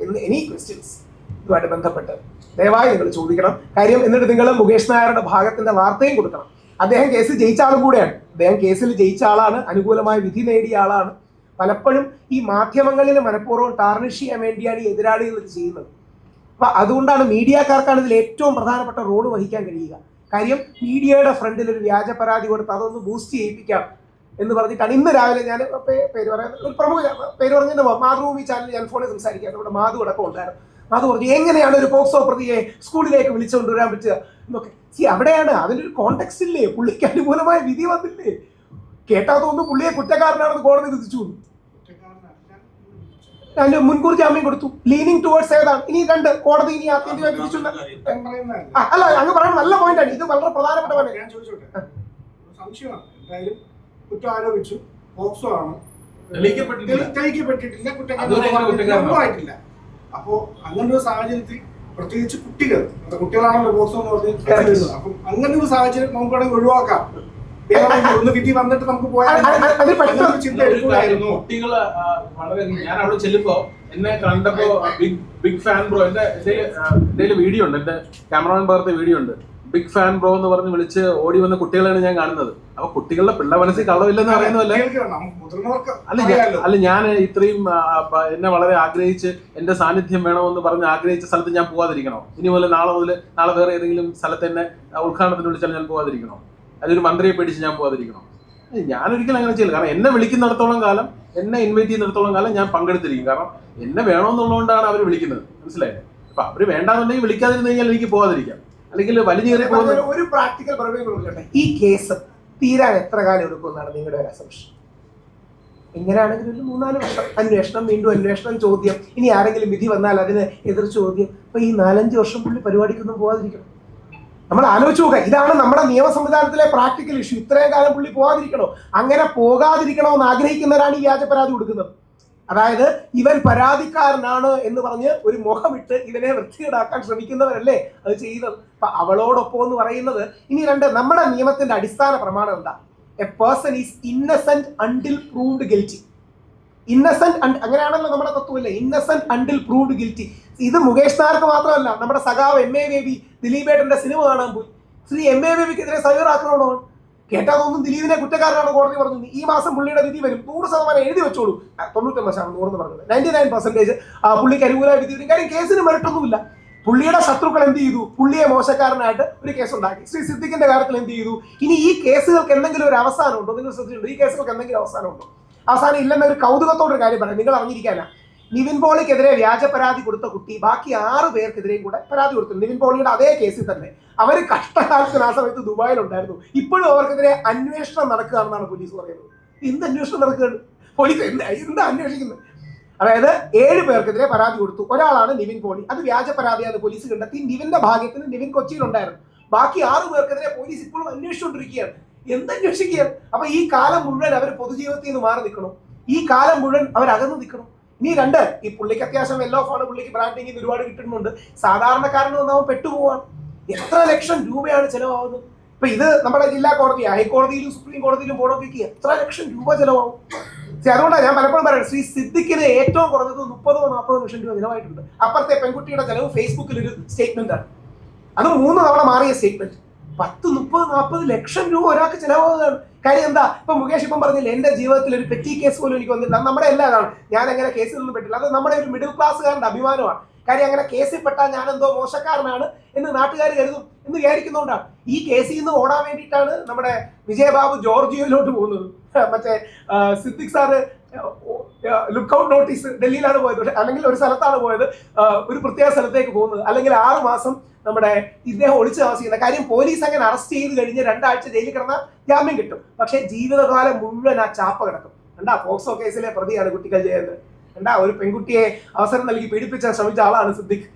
എനി ക്വസ്റ്റ്യൻസ് ഇതുമായിട്ട് ബന്ധപ്പെട്ട് ദയവായി നിങ്ങൾ ചോദിക്കണം. കാര്യം എന്നിട്ട് നിങ്ങൾ മുകേഷ് നായരുടെ ഭാഗത്തിന്റെ വാർത്തയും കൊടുക്കണം. അദ്ദേഹം കേസിൽ ജയിച്ച ആളും കൂടെയാണ്. അദ്ദേഹം കേസിൽ ജയിച്ച ആളാണ്, അനുകൂലമായ വിധി നേടിയ ആളാണ്. പലപ്പോഴും ഈ മാധ്യമങ്ങളിൽ മനഃപൂർവ്വം ടാർണിഷ് ചെയ്യാൻ വേണ്ടിയാണ് ഈ എതിരാളികൾ ഇത് ചെയ്യുന്നത്. അപ്പൊ അതുകൊണ്ടാണ് മീഡിയക്കാർക്കാണ് ഇതിൽ ഏറ്റവും പ്രധാനപ്പെട്ട റോള് വഹിക്കാൻ കഴിയുക. കാര്യം മീഡിയയുടെ ഫ്രണ്ടിൽ ഒരു വ്യാജ പരാതി കൊടുത്ത് അതൊന്ന് ബൂസ്റ്റ് ചെയ്യിപ്പിക്കാം എന്ന് പറഞ്ഞിട്ടാണ്. ഇന്ന് രാവിലെ ഞാൻ പേര് പറയാൻ ഒരു പ്രമുഖ പേര് പറഞ്ഞ മാതൃഭൂമി ചാനൽ ഞാൻ ഫോണിൽ സംസാരിക്കാൻ ഇവിടെ മാധു അടക്കം ഉണ്ടായിരുന്നു. മാധു പറഞ്ഞു എങ്ങനെയാണ് ഒരു പോക്സോ പ്രതിയെ സ്കൂളിലേക്ക് വിളിച്ചുകൊണ്ടുവരാൻ പറ്റുക എന്നൊക്കെ. അവിടെയാണ് അതിനൊരു കോണ്ടെക്സ്റ്റ് ഇല്ലേ, പുള്ളിക്ക് അനുകൂലമായ വിധി വന്നില്ലേ, കേട്ടാ തോന്നുന്നു പുള്ളിയെ കുറ്റക്കാരനാണെന്ന് കോടതി വിധിച്ചു. അതിന്റെ മുൻകൂർ ജാമ്യം കൊടുത്തു. ലീനിങ് ടുവേർഡ്സ് ഏതാണ് ഇനി 2 കോടതി ഇനി ആത്യന്തികമായി വിധിച്ചു. അല്ല അങ്ങ് പറയുന്നത് നല്ല പോയിന്റാണ്. ഇത് വളരെ പ്രധാനപ്പെട്ട പോയിന്റ്. ഞാൻ ചോദിച്ചോട്ടെ, സംശയമാണ്. എന്തായാലും കുറ്റം ആരോപിച്ചു, പോക്സോ ആണ്, തെളിയിക്കപ്പെട്ടിട്ടില്ല, കുറ്റക്കാരനായിട്ടില്ല. അപ്പോ അങ്ങനെ ഒരു സാഹചര്യത്തിൽ പ്രത്യേകിച്ച് കുട്ടികളാണല്ലോ പോക്സോ എന്ന് പറഞ്ഞ്, അപ്പം അങ്ങനെ ഒരു സാഹചര്യം നമുക്ക് വേണമെങ്കിൽ ഒഴിവാക്കാം. ഒന്ന് വിധി വന്നിട്ട് നമുക്ക് പോയാൽ ചിന്ത എടുക്കുകയായിരുന്നു. കുട്ടികള് വളരെ, ഞാൻ അവിടെ ചെല്ലുമ്പോ എന്നെ കണ്ടപ്പോ ബിഗ് ഫാൻ ബ്രോ, എന്റെ വീഡിയോ ഉണ്ട്, എന്റെ ക്യാമറമാൻ പകർത്തിയ വീഡിയോ ഉണ്ട്. ബിഗ് ഫാൻ ബ്രോ എന്ന് പറഞ്ഞ് വിളിച്ച് ഓടി വന്ന കുട്ടികളെയാണ് ഞാൻ കാണുന്നത്. അപ്പൊ കുട്ടികളുടെ പിള്ളേ മനസ്സിൽ കള്ളമില്ലെന്ന് പറയുന്നതല്ലേ. അല്ല ഞാൻ ഇത്രയും എന്നെ വളരെ ആഗ്രഹിച്ച് എന്റെ സാന്നിധ്യം വേണമെന്ന് പറഞ്ഞ് ആഗ്രഹിച്ച സ്ഥലത്ത് ഞാൻ പോകാതിരിക്കണോ? ഇനി മുതൽ നാളെ വേറെ ഏതെങ്കിലും സ്ഥലത്ത് എന്നെ ഉദ്ഘാടനത്തിന് വിളിച്ചാൽ ഞാൻ പോകാതിരിക്കണോ? അതിലൊരു മന്ത്രിയെ പേടിച്ച് ഞാൻ പോകാതിരിക്കണോ? ഞാനൊരിക്കലും അങ്ങനെ ചെയ്യില്ല. കാരണം എന്നെ വിളിക്കുന്നിടത്തോളം കാലം, എന്നെ ഇൻവൈറ്റ് ചെയ്യുന്നിടത്തോളം കാലം ഞാൻ പങ്കെടുത്തിരിക്കും. കാരണം എന്നെ വേണമെന്നുള്ളതുകൊണ്ടാണ് അവർ വിളിക്കുന്നത്, മനസ്സിലായില്ലേ? അപ്പൊ അവര് വേണ്ടാന്നുണ്ടെങ്കിൽ വിളിക്കാതിരുന്നു കഴിഞ്ഞാൽ എനിക്ക് പോകാതിരിക്കാം. അല്ലെങ്കിൽ വലിഞ്ഞേറി പോകുന്ന ഒരു പ്രാക്ടിക്കൽ പറയുന്നത്, ഈ കേസ് തീരാൻ എത്ര കാലം എടുക്കുമെന്നാണ് നിങ്ങളുടെ ഒരു അസംഷൻ? ഇങ്ങനെയാണെങ്കിൽ ഒരു 3-4 വർഷം അന്വേഷണം, വീണ്ടും അന്വേഷണം, ചോദ്യം, ഇനി ആരെങ്കിലും വിധി വന്നാൽ അതിന് എതിർ ചോദ്യം. അപ്പൊ ഈ 4-5 വർഷം പുള്ളി പരിപാടിക്കൊന്നും പോകാതിരിക്കണം. നമ്മൾ ആലോചിച്ച് നോക്കുക, ഇതാണ് നമ്മുടെ നിയമ സംവിധാനത്തിലെ പ്രാക്ടിക്കൽ ഇഷ്യൂ. ഇത്രയും കാലം പുള്ളി പോകാതിരിക്കണോ? അങ്ങനെ പോകാതിരിക്കണോ എന്ന് ആഗ്രഹിക്കുന്നവരാണ് ഈ വ്യാജ പരാതി കൊടുക്കുന്നത്. അതായത് ഇവൻ പരാതിക്കാരനാണ് എന്ന് പറഞ്ഞ് ഒരു മുഖമിട്ട് ഇവനെ വൃത്തികേടാക്കാൻ ശ്രമിക്കുന്നവരല്ലേ അത് ചെയ്യുന്നത്. അപ്പൊ അവളോടൊപ്പം എന്ന് പറയുന്നത് ഇനി 2, നമ്മുടെ നിയമത്തിന്റെ അടിസ്ഥാന പ്രമാണം എന്താ? A person is Innocent until proved guilty. Innocent, അങ്ങനെയാണല്ലോ നമ്മുടെ തത്വമില്ലേ, ഇന്നസെന്റ് അണ്ടിൽ പ്രൂവ്ഡ് ഗിൽറ്റി. ഇത് മുകേഷ് നായർക്ക് മാത്രമല്ല, നമ്മുടെ സഖാവ് MA ബേബി ദിലീപേട്ടന്റെ സിനിമ കാണാൻ പോയി. ശ്രീ MA ബേബിക്കെതിരെ സൈബർ ആക്രമണമാണ്. കേട്ടാ തോന്നും ദിലീപിനെ കുറ്റക്കാരനാണ് കോടതി പറഞ്ഞു. ഈ മാസം പുള്ളിയുടെ വിധി വരും, 100% എഴുതി വെച്ചോളൂ. 99% 100 പറഞ്ഞത് 99% പുള്ളിക്ക് അനുകൂലമായ വിധി വരും. കാര്യം കേസിന് മെറിട്ടൊന്നുമില്ല. പുള്ളിയുടെ ശത്രുക്കൾ എന്ത് ചെയ്തു? പുള്ളിയെ മോശക്കാരനായിട്ട് ഒരു കേസ് ഉണ്ടാക്കി. ശ്രീ സിദ്ദിഖിന്റെ കാര്യത്തിൽ എന്ത് ചെയ്തു? ഇനി ഈ കേസുകൾക്ക് എന്തെങ്കിലും ഒരു അവസാനം ഉണ്ടോ? നിങ്ങൾ ശ്രദ്ധിച്ചിട്ടുണ്ടോ? ഈ കേസുകൾക്ക് എന്തെങ്കിലും അവസാനം ഉണ്ടോ? അവസാനം ഇല്ലെന്ന ഒരു കൗതുകത്തോടൊരു കാര്യം പറയാം. നിങ്ങൾ അറിഞ്ഞിരിക്കാനാ, നിവിൻ പോളിക്കെതിരെ വ്യാജ പരാതി കൊടുത്ത കുട്ടി ബാക്കി 6 പേർക്കെതിരെയും കൂടെ പരാതി കൊടുത്തു. നിവിൻ പോളിയുടെ അതേ കേസിൽ തന്നെ. അവർ കഷ്ടകാലത്തിന് ആ സമയത്ത് ദുബായിലുണ്ടായിരുന്നു. ഇപ്പോഴും അവർക്കെതിരെ അന്വേഷണം നടക്കുകയാണെന്നാണ് പോലീസ് പറയുന്നത്. എന്ത് അന്വേഷണം നടക്കുകയാണ്? പോലീസ് എന്താ അന്വേഷിക്കുന്നത്? അതായത് 7 പേർക്കെതിരെ പരാതി കൊടുത്തു. ഒരാളാണ് നിവിൻ പോളി. അത് വ്യാജ പരാതിയാണ് പോലീസ് കണ്ടെത്തി. നിവിന്റെ ഭാഗ്യത്തിന് നിവിൻ കൊച്ചിയിലുണ്ടായിരുന്നു. ബാക്കി 6 പേർക്കെതിരെ പോലീസ് ഇപ്പോഴും അന്വേഷിച്ചുകൊണ്ടിരിക്കുകയാണ്. എന്തന്വേഷിക്കുകയാണ്? അപ്പൊ ഈ കാലം മുഴുവൻ അവർ പൊതുജീവിതത്തിൽ നിന്ന് മാറി നിൽക്കണം. ഈ കാലം മുഴുവൻ അവർ അകന്നു നിൽക്കണം. ഇനി 2, ഈ പുള്ളിക്ക് അത്യാവശ്യം വെൽ ഓഫ് ആണ്, പുള്ളിക്ക് ബ്രാൻഡിങ്ങിന് ഒരുപാട് കിട്ടുന്നുണ്ട്. സാധാരണക്കാരന് വന്ന് അവൻ പെട്ടുപോവാൻ എത്ര ലക്ഷം രൂപയാണ് ചെലവാകുന്നത്? ഇപ്പൊ ഇത് നമ്മുടെ ജില്ലാ കോടതി, ഹൈക്കോടതിയിലും സുപ്രീം കോടതിയിലും പോകണമെങ്കിൽ എത്ര ലക്ഷം രൂപ ചെലവാകും? അതുകൊണ്ടാണ് ഞാൻ പലപ്പോഴും പറയുന്നത്, ശ്രീ സിദ്ദിഖിന് ഏറ്റവും കുറഞ്ഞത് 30-40 ലക്ഷം രൂപ ചിലവായിട്ടുണ്ട്. അപ്പുറത്തെ പെൺകുട്ടിയുടെ ചെലവ് ഫേസ്ബുക്കിൽ ഒരു സ്റ്റേറ്റ്മെന്റ് ആണ്, അത് 3 തവണ മാറിയ സ്റ്റേറ്റ്മെന്റ്. 10-30-40 ലക്ഷം രൂപ ഒരാൾക്ക് ചിലവാകുകയാണ്. കാര്യം എന്താ? ഇപ്പൊ മുകേഷ് ഇപ്പം പറഞ്ഞില്ല, എന്റെ ജീവിതത്തിൽ ഒരു പെറ്റി കേസ് പോലും എനിക്ക് വന്നില്ല. നമ്മുടെ എല്ലാ ഇതാണ്, ഞാൻ അങ്ങനെ കേസിൽ നിന്നും പെട്ടില്ല. അത് നമ്മുടെ ഒരു മിഡിൽ ക്ലാസ്സുകാരന്റെ അഭിമാനമാണ്. കാര്യം അങ്ങനെ കേസിൽ പെട്ടാൽ ഞാനെന്തോ മോശക്കാരനാണ് എന്ന് നാട്ടുകാർ കരുതും എന്ന് വിചാരിക്കുന്നതുകൊണ്ടാണ്. ഈ കേസിൽ നിന്ന് ഓടാൻ വേണ്ടിയിട്ടാണ് നമ്മുടെ വിജയബാബു ജോർജിയയിലോട്ട് പോകുന്നത്. മറ്റേ സിദ്ദിഖ് സാറ് ലുക്കൗട്ട് നോട്ടീസ് ഡൽഹിയിലാണ് പോയത്, അല്ലെങ്കിൽ ഒരു സ്ഥലത്താണ് പോയത്, ഒരു പ്രത്യേക സ്ഥലത്തേക്ക് പോകുന്നത്. അല്ലെങ്കിൽ 6 മാസം നമ്മുടെ ഇദ്ദേഹം ഒളിച്ചു താമസിക്കുന്ന കാര്യം. പോലീസ് അങ്ങനെ അറസ്റ്റ് ചെയ്ത് കഴിഞ്ഞ് 2 ആഴ്ച ജയിലിൽ കിടന്നാൽ ജാമ്യം കിട്ടും. പക്ഷേ ജീവിതകാലം മുഴുവൻ ആ ചാപ്പ കിടക്കും. കണ്ടാ, പോക്സോ കേസിലെ പ്രതിയാണ് കുട്ടികൾ ചെയ്യുന്നത്. കണ്ടാ, ഒരു പെൺകുട്ടിയെ അവസരം നൽകി പീഡിപ്പിച്ചാൻ ശ്രമിച്ച ആളാണ് സിദ്ദിഖ്.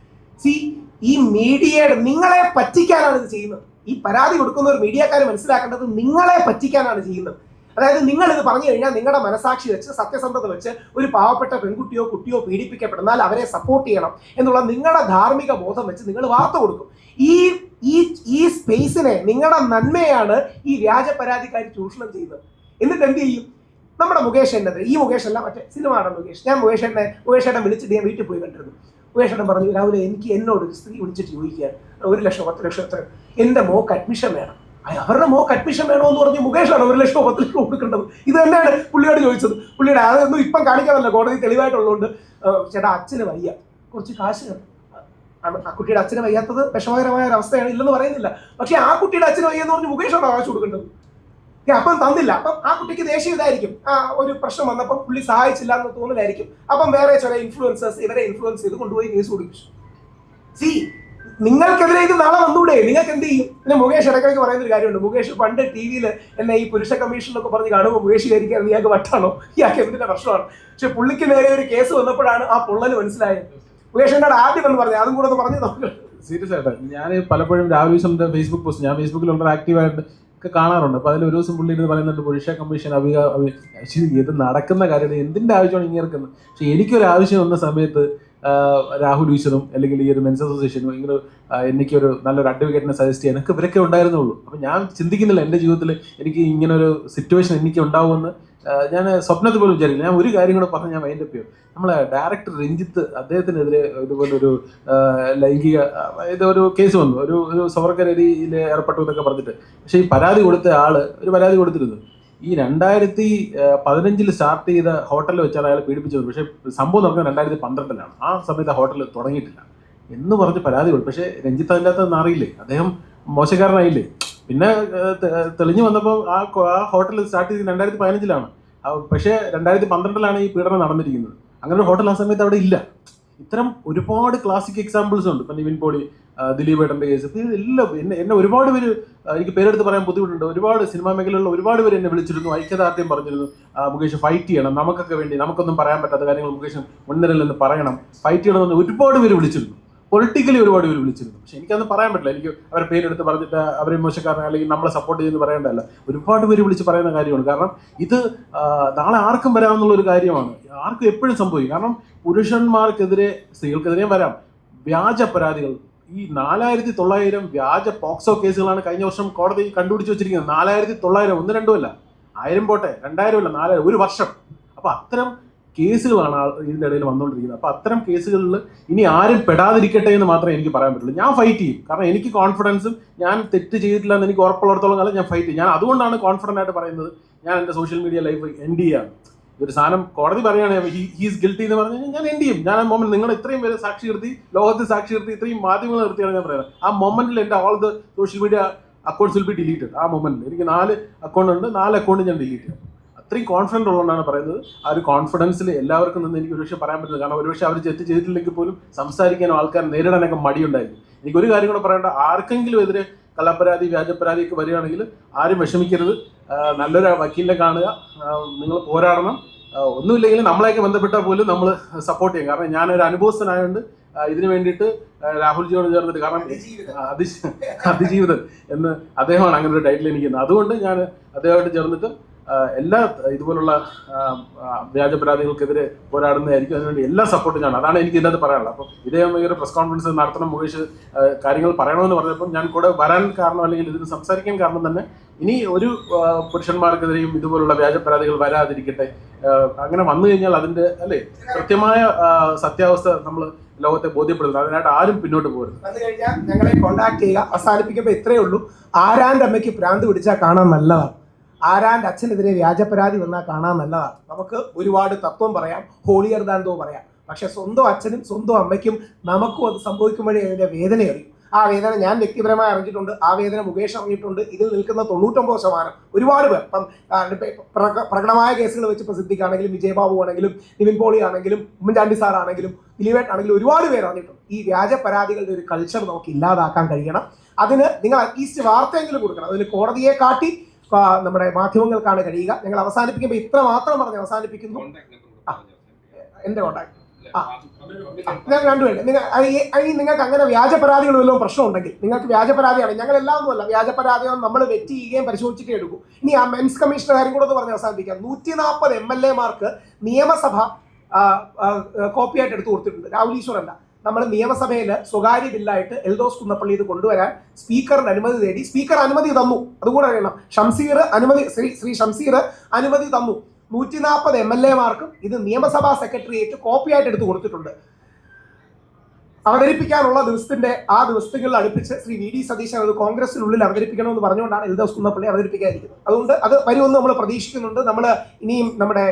ഈ മീഡിയയുടെ നിങ്ങളെ പറ്റിക്കാനാണ് ഇത് ചെയ്യുന്നത്. ഈ പരാതി കൊടുക്കുന്ന ഒരു മീഡിയക്കാർ മനസ്സിലാക്കേണ്ടത് നിങ്ങളെ പറ്റിക്കാനാണ് ചെയ്യുന്നത്. അതായത് നിങ്ങൾ ഇത് പറഞ്ഞു കഴിഞ്ഞാൽ നിങ്ങളുടെ മനസാക്ഷി വെച്ച്, സത്യസന്ധത വെച്ച്, ഒരു പാവപ്പെട്ട പെൺകുട്ടിയോ കുട്ടിയോ പീഡിപ്പിക്കപ്പെടുന്നാൽ അവരെ സപ്പോർട്ട് ചെയ്യണം എന്നുള്ള നിങ്ങളുടെ ധാർമ്മിക ബോധം വെച്ച് നിങ്ങൾ വാർത്ത കൊടുക്കും. ഈ സ്പേസിനെ, നിങ്ങളുടെ നന്മയാണ് ഈ വ്യാജ പരാതിക്കാർ ചൂഷണം ചെയ്യുന്നത്. എന്നിട്ട് എന്ത് ചെയ്യും? നമ്മുടെ മുകേഷ് എന്നത്, ഈ മുകേഷ് അല്ല, മറ്റേ സിനിമയുടെ മുകേഷ്. ഞാൻ മുകേഷേട്ടൻ വിളിച്ചിട്ട് ഞാൻ വീട്ടിൽ പോയി കണ്ടിരുന്നു. മുകേഷേട്ടൻ പറഞ്ഞു, രാവിലെ എന്നോട് ഒരു സ്ത്രീ വിളിച്ചിട്ട് ചോദിക്കുക 1 ലക്ഷം 10 ലക്ഷം എത്ര, എൻ്റെ മോക്ക് അഡ്മിഷൻ വേണം. അവരുടെ മോക്ക് അഡ്മിഷൻ വേണമെന്ന് പറഞ്ഞ് മുകേഷാണ് 1 ലക്ഷം 10 ലക്ഷം കൊടുക്കേണ്ടത്. ഇത് തന്നെയാണ് പുള്ളിയോട് ചോദിച്ചത്. പുള്ളിയുടെ അതൊന്നും ഇപ്പം കാണിക്കാമല്ലോ, കോടതി തെളിവായിട്ടുള്ളതുകൊണ്ട്. ചേട്ടാ, അച്ഛന് വയ്യ, കുറച്ച് കാശ് വേണം. ആ കുട്ടിയുടെ അച്ഛന് വയ്യാത്തത് വിഷമകരമായ ഒരു അവസ്ഥയാണ്, ഇല്ലെന്ന് പറയുന്നില്ല. പക്ഷെ ആ കുട്ടിയുടെ അച്ഛന് വയ്യെന്ന് പറഞ്ഞ് മുകേഷാണ് കാശ് കൊടുക്കേണ്ടത്. അപ്പം തന്നില്ല. അപ്പം ആ കുട്ടിക്ക് ദേഷ്യം ഇതായിരിക്കും, ഒരു പ്രശ്നം വന്നപ്പം പുള്ളി സഹായിച്ചില്ല എന്ന് തോന്നലായിരിക്കും. അപ്പം വേറെ ചില ഇൻഫ്ലുവൻസേഴ്സ് ഇവരെ ഇൻഫ്ലുവൻസ് ചെയ്ത് കൊണ്ടുപോയി കേസ് കൊടുപ്പിച്ചു. നിങ്ങൾക്കെതിരെ ഇത് നാളെ വന്നൂടെ? നിങ്ങൾക്ക് എന്ത് ചെയ്യും? പിന്നെ മുകേഷ് ഇടയ്ക്കിടയ്ക്ക് പറയുന്ന ഒരു കാര്യമുണ്ട്. മുകേഷ് പണ്ട് TV-ൽ എന്നെ ഈ പുരുഷ കമ്മീഷനൊക്കെ പറഞ്ഞ് കാണുമ്പോൾ മുകേഷ് വിചാരിക്കാൻ ഇയാൾക്ക് വട്ടാണോ, ഇയാൾക്ക് എന്തിന്റെ പ്രശ്നമാണ്. പക്ഷെ പുള്ളിക്ക് നേരെ ഒരു കേസ് വന്നപ്പോഴാണ് ആ പൊള്ളല് മനസ്സിലായത്. മുകേഷ് എന്നോട് ആദ്യം എന്ന് പറഞ്ഞു, അതും കൂടെ ഒന്ന് പറഞ്ഞു നോക്കുക. സീരിയസ് ആയിട്ട് ഞാൻ പലപ്പോഴും രാഹുൽ ഫേസ്ബുക്ക് പോസ്റ്റ്, ഞാൻ ഫേസ്ബുക്കിൽ വളരെ ആക്റ്റീവായിട്ട് ഒക്കെ കാണാറാറുണ്ട്. അപ്പോൾ അതിൽ ഒരു ദിവസം പുള്ളി ഇരുന്ന് പറയുന്നുണ്ട്, പുരുഷ കമ്മീഷൻ ഇത് നടക്കുന്ന കാര്യം എന്തിൻ്റെ ആവശ്യമാണ് ഇങ്ങനെ ഇറക്കുന്നത്. പക്ഷെ എനിക്കൊരു ആവശ്യം വന്ന സമയത്ത് രാഹുൽ ഈശ്വറും അല്ലെങ്കിൽ ഈ ഒരു മെൻസ് അസോസിയേഷനും ഇങ്ങനെ എനിക്കൊരു നല്ലൊരു അഡ്വക്കേറ്റിനെ സജസ്റ്റ് ചെയ്യാൻ എനിക്ക് ഇവരൊക്കെ ഉണ്ടായിരുന്നുള്ളൂ. അപ്പം ഞാൻ ചിന്തിക്കുന്നില്ല എൻ്റെ ജീവിതത്തിൽ എനിക്ക് ഇങ്ങനെ ഒരു സിറ്റുവേഷൻ എനിക്ക് ഉണ്ടാവുമെന്ന് ഞാൻ സ്വപ്നത്തിൽ പോലും വിചാരിക്കില്ല. ഞാൻ ഒരു കാര്യം കൂടെ പറഞ്ഞ് ഞാൻ മൈൻഡ് അപ്പ് ചെയ്യും. നമ്മളെ ഡയറക്ടർ രഞ്ജിത്ത്, അദ്ദേഹത്തിനെതിരെ ഇതുപോലൊരു ലൈംഗിക ഇതൊരു കേസ് വന്നു, ഒരു സ്വർഗരതിയിൽ ഏർപ്പെട്ടു എന്നൊക്കെ പറഞ്ഞിട്ട്. പക്ഷേ ഈ പരാതി കൊടുത്ത ആള് ഒരു പരാതി കൊടുത്തിരുന്നു. ഈ 2015 സ്റ്റാർട്ട് ചെയ്ത ഹോട്ടലിൽ വെച്ചാണ് അയാൾ പീഡിപ്പിച്ചത്. പക്ഷേ സംഭവം നടക്കുന്നത് 2012 ആ സമയത്ത് ആ ഹോട്ടൽ തുടങ്ങിയിട്ടില്ല എന്ന് പറഞ്ഞ് പരാതി കൊടുത്തു. പക്ഷേ രഞ്ജിത്ത് അതിൻ്റെ അകത്ത് അറിയില്ലേ, അദ്ദേഹം മോശക്കാരനായില്ലേ. പിന്നെ തെളിഞ്ഞു വന്നപ്പോൾ ആ ഹോട്ടൽ സ്റ്റാർട്ട് ചെയ്ത് 2015 പക്ഷേ 2012 ഈ പീഡനം നടന്നിരിക്കുന്നത്. അങ്ങനെ ഒരു ഹോട്ടൽ ആ സമയത്ത് അവിടെ ഇല്ല. ഇത്തരം ഒരുപാട് ക്ലാസിക് എക്സാമ്പിൾസ് ഉണ്ട്. ഇപ്പം നിവിൻ പോളി, ദിലീപ് ഏട്ടൻ്റെ കേസ്, എല്ലാം എന്നെ ഒരുപാട് പേര്, എനിക്ക് പേരെടുത്ത് പറയാൻ ബുദ്ധിമുട്ടുണ്ട്, ഒരുപാട് സിനിമാ മേഖലയിലുള്ള ഒരുപാട് പേര് എന്നെ വിളിച്ചിരുന്നു, ഐക്യദാർഢ്യം പറഞ്ഞിരുന്നു, മുകേഷ് ഫൈറ്റ് ചെയ്യണം, നമുക്കൊക്കെ വേണ്ടി, നമുക്കൊന്നും പറയാൻ പറ്റാത്ത കാര്യങ്ങൾ മുകേഷ് മുൻനിരയിൽ നിന്ന് പറയണം, ഫൈറ്റ് ചെയ്യണമെന്ന് ഒരുപാട് പേര് വിളിച്ചിരുന്നു. പൊളിറ്റിക്കലി ഒരുപാട് പേര് വിളിച്ചിരുന്നു. പക്ഷെ എനിക്കതൊന്നും പറയാൻ പറ്റില്ല. എനിക്ക് അവരെ പേരെടുത്ത് പറഞ്ഞിട്ട് അവരെ മോശക്കാരനെ അല്ലെങ്കിൽ നമ്മളെ സപ്പോർട്ട് ചെയ്യുന്നത് പറയേണ്ടതല്ല. ഒരുപാട് പേര് വിളിച്ച് പറയുന്ന കാര്യമാണ്. കാരണം ഇത് നാളെ ആർക്കും വരാമെന്നുള്ള ഒരു കാര്യമാണ്, ആർക്കും എപ്പോഴും സംഭവിക്കും. കാരണം പുരുഷന്മാർക്കെതിരെ സ്ത്രീകൾക്കെതിരെയും വരാം വ്യാജ പരാതികൾ. ഈ 4900 വ്യാജ പോക്സോ കേസുകളാണ് കഴിഞ്ഞ വർഷം കോടതി കണ്ടുപിടിച്ച് വെച്ചിരിക്കുന്നത്. 4900, 1, 2 അല്ല, 1000 പോട്ടെ, 2000 അല്ല, 4000, ഒരു വർഷം. അപ്പൊ അത്തരം കേസുകളാണ് ഇതിൻ്റെ ഇടയിൽ വന്നുകൊണ്ടിരിക്കുന്നത്. അപ്പോൾ അത്തരം കേസുകളിൽ ഇനി ആരും പെടാതിരിക്കട്ടെ എന്ന് മാത്രമേ എനിക്ക് പറയാൻ പറ്റുള്ളൂ. ഞാൻ ഫൈറ്റ് ചെയ്യും. കാരണം എനിക്ക് കോൺഫിഡൻസും, ഞാൻ തെറ്റ് ചെയ്തിട്ടില്ല എന്ന് എനിക്ക് ഉറപ്പുള്ളിടത്തോളം കാലം ഞാൻ ഫൈറ്റ് ചെയ്യും. ഞാൻ അതുകൊണ്ടാണ് കോൺഫിഡൻ്റ് ആയിട്ട് പറയുന്നത് ഞാൻ എൻ്റെ സോഷ്യൽ മീഡിയ ലൈഫ് എൻഡ് ചെയ്യാണ്. ഒരു സാധനം കോടതി പറയുകയാണെങ്കിൽ ഹീസ് ഗിൽറ്റി എന്ന് പറഞ്ഞു കഴിഞ്ഞാൽ ഞാൻ എൻഡ് ചെയ്യും. ഞാൻ ആ മൊമെന്റ്, നിങ്ങൾ ഇത്രയും പേര് സാക്ഷി നിർത്തി, ലോകത്ത് സാക്ഷി നിർത്തി, ഇത്രയും മാധ്യമങ്ങൾ നിർത്തിയാണ് ഞാൻ പറയുന്നത്. ആ മൊമെന്റിൽ എൻ്റെ all the social media accounts will be deleted. ആ മൊമെന്റിൽ എനിക്ക് 4 അക്കൗണ്ട് ഉണ്ട്, 4 അക്കൗണ്ട് ഞാൻ ഡിലീറ്റ് ചെയ്യും. അത്രയും കോൺഫിഡൻറ്റ് ഉള്ളതുകൊണ്ടാണ് പറയുന്നത്. ആ ഒരു കോൺഫിഡൻസിൽ എല്ലാവർക്കും നിന്ന് എനിക്ക് ഒരുപക്ഷെ പറയാൻ പറ്റുന്നത്. കാരണം ഒരുപക്ഷെ അവർ തെറ്റ് ചെയ്തിട്ടില്ലെങ്കിൽ പോലും സംസാരിക്കാനോ ആൾക്കാർ നേരിടാനൊക്കെ മടിയുണ്ടായിരുന്നു. എനിക്കൊരു കാര്യം കൂടെ പറയേണ്ട, ആർക്കെങ്കിലും എതിരെ കള്ളപ്പരാതി, വ്യാജപ്പരാതി ഒക്കെ വരികയാണെങ്കിൽ ആരും വിഷമിക്കരുത്. നല്ലൊരു വക്കീലിനെ കാണുക, നിങ്ങൾ പോരാടണം. ഒന്നുമില്ലെങ്കിലും നമ്മളെയൊക്കെ ബന്ധപ്പെട്ടാൽ പോലും നമ്മൾ സപ്പോർട്ട് ചെയ്യും. കാരണം ഞാനൊരു അനുഭവസ്ഥനായതുകൊണ്ട് ഇതിനു വേണ്ടിയിട്ട് രാഹുൽജിയോട് ചേർന്നിട്ട്, കാരണം അതിജീവിതൻ എന്ന് അദ്ദേഹമാണ് അങ്ങനെ ഒരു ടൈറ്റിൽ എനിക്ക്. അതുകൊണ്ട് ഞാൻ അദ്ദേഹമായിട്ട് ചേർന്നിട്ട് എല്ലാ ഇതുപോലുള്ള വ്യാജ പരാതികൾക്കെതിരെ പോരാടുന്നതായിരിക്കും. അതിനുവേണ്ടി എല്ലാ സപ്പോർട്ടും ഞാൻ, അതാണ് എനിക്ക് ഇതിനകത്ത് പറയാനുള്ളത്. അപ്പം ഇദ്ദേഹം ഈ ഒരു പ്രസ് കോൺഫറൻസ് നടത്തണം, മുകേഷ് കാര്യങ്ങൾ പറയണമെന്ന് പറഞ്ഞപ്പം ഞാൻ കൂടെ വരാൻ കാരണം, അല്ലെങ്കിൽ ഇതിന് സംസാരിക്കാൻ കാരണം തന്നെ ഇനി ഒരു പുരുഷന്മാർക്കെതിരെയും ഇതുപോലുള്ള വ്യാജ പരാതികൾ വരാതിരിക്കട്ടെ അങ്ങനെ വന്നു കഴിഞ്ഞാൽ അതിന്റെ അല്ലേ കൃത്യമായ സത്യാവസ്ഥ നമ്മൾ ലോകത്തെ ബോധ്യപ്പെടുത്തുന്നത്. അതിനായിട്ട് ആരും പിന്നോട്ട് പോകരുത്. വന്നു കഴിഞ്ഞാൽ ഞങ്ങളെ കോൺടാക്ട് ചെയ്യുക. അവസാനിപ്പിക്കുമ്പോൾ ഇത്രയേ ഉള്ളൂ. ആരാന്റെ അമ്മയ്ക്ക് ഭ്രാന്ത് പിടിച്ചാൽ കാണാൻ നല്ലതാണ്. ആരാന്റെ അച്ഛനെതിരെ വ്യാജപരാതി വന്നാൽ കാണാൻ നല്ലതാണ്. നമുക്ക് ഒരുപാട് തത്വം പറയാം, ഹോളിയർ ദാൻ ദോ പറയാം. പക്ഷെ സ്വന്തം അച്ഛനും സ്വന്തം അമ്മയ്ക്കും നമുക്കും അത് സംഭവിക്കുമ്പോഴേ അതിന്റെ വേദന അറിയും. ആ വേദന ഞാൻ വ്യക്തിപരമായി അറിഞ്ഞിട്ടുണ്ട്, ആ വേദന മുകേഷ് അറിഞ്ഞിട്ടുണ്ട്. ഇതിൽ നിൽക്കുന്ന 99% ഒരുപാട് പേർ, ഇപ്പം പ്രകടമായ കേസുകൾ വെച്ച് പ്രസിദ്ധിക്കാണെങ്കിലും വിജയബാബു ആണെങ്കിലും നിവിൻ പോളി ആണെങ്കിലും ഉമ്മൻചാണ്ടി സാർ ആണെങ്കിലും ദിലീപേട്ട് ആണെങ്കിലും ഒരുപാട് പേർ അറിഞ്ഞിട്ടുണ്ട്. ഈ വ്യാജ പരാതികളുടെ ഒരു കൾച്ചർ നമുക്ക് ഇല്ലാതാക്കാൻ കഴിയണം. അതിന് നിങ്ങൾ അറ്റ്ലീസ്റ്റ് വാർത്തയെങ്കിലും കൊടുക്കണം. അതിന് കോടതിയെ കാട്ടി നമ്മുടെ മാധ്യമങ്ങൾക്കാണ് കഴിയുക. ഞങ്ങൾ അവസാനിപ്പിക്കുമ്പോൾ ഇത്ര മാത്രം പറഞ്ഞ് അവസാനിപ്പിക്കുന്നു. എന്റെ കോണ്ടാക്ട് ഞാൻ രണ്ടുപേരും നിങ്ങൾക്ക് അങ്ങനെ വ്യാജ പരാതികൾ വല്ലതും പ്രശ്നം ഉണ്ടെങ്കിൽ, നിങ്ങൾക്ക് വ്യാജ പരാതിയാണ്, ഞങ്ങളെല്ലാം ഒന്നുമല്ല, വ്യാജ പരാതിയാണ് നമ്മൾ വെറ്റ് ചെയ്യുകയും പരിശോധിച്ചിട്ടേ എടുക്കൂ. ഇനി ആ മെൻസ് കമ്മീഷന്റെ കാര്യം കൂടെ ഒന്ന് പറഞ്ഞ് അവസാനിപ്പിക്കാം. 140 MLA-മാർക്ക് നിയമസഭ കോപ്പിയായിട്ട് എടുത്തു കൊടുത്തിട്ടുണ്ട്. രാഹുൽ ഈശ്വറല്ല, നമ്മൾ നിയമസഭയിൽ സ്വകാര്യ ബില്ലായിട്ട് എൽദോസ് കുന്നപ്പള്ളി ഇത് കൊണ്ടുവരാൻ സ്പീക്കറിന്റെ അനുമതി തേടി. സ്പീക്കർ അനുമതി തന്നു, അതുകൂടെ അറിയണം. ശ്രീ ഷംസീർ അനുമതി തന്നു. 140 MLA-മാർക്കും ഇത് നിയമസഭാ സെക്രട്ടേറിയറ്റ് കോപ്പിയായിട്ട് എടുത്തു കൊടുത്തിട്ടുണ്ട്. അവതരിപ്പിക്കാനുള്ള ദിവസങ്ങളിൽ അടുപ്പിച്ച് ശ്രീ VD സതീശൻ അത് കോൺഗ്രസിനുള്ളിൽ അവതരിപ്പിക്കണമെന്ന് പറഞ്ഞുകൊണ്ടാണ് എൽദോസ് കുന്നപ്പള്ളി അവതരിപ്പിക്കാതിരിക്കുന്നത്. അതുകൊണ്ട് അത് വരുമെന്ന് നമ്മൾ പ്രതീക്ഷിക്കുന്നുണ്ട്. നമ്മൾ ഇനിയും നമ്മുടെ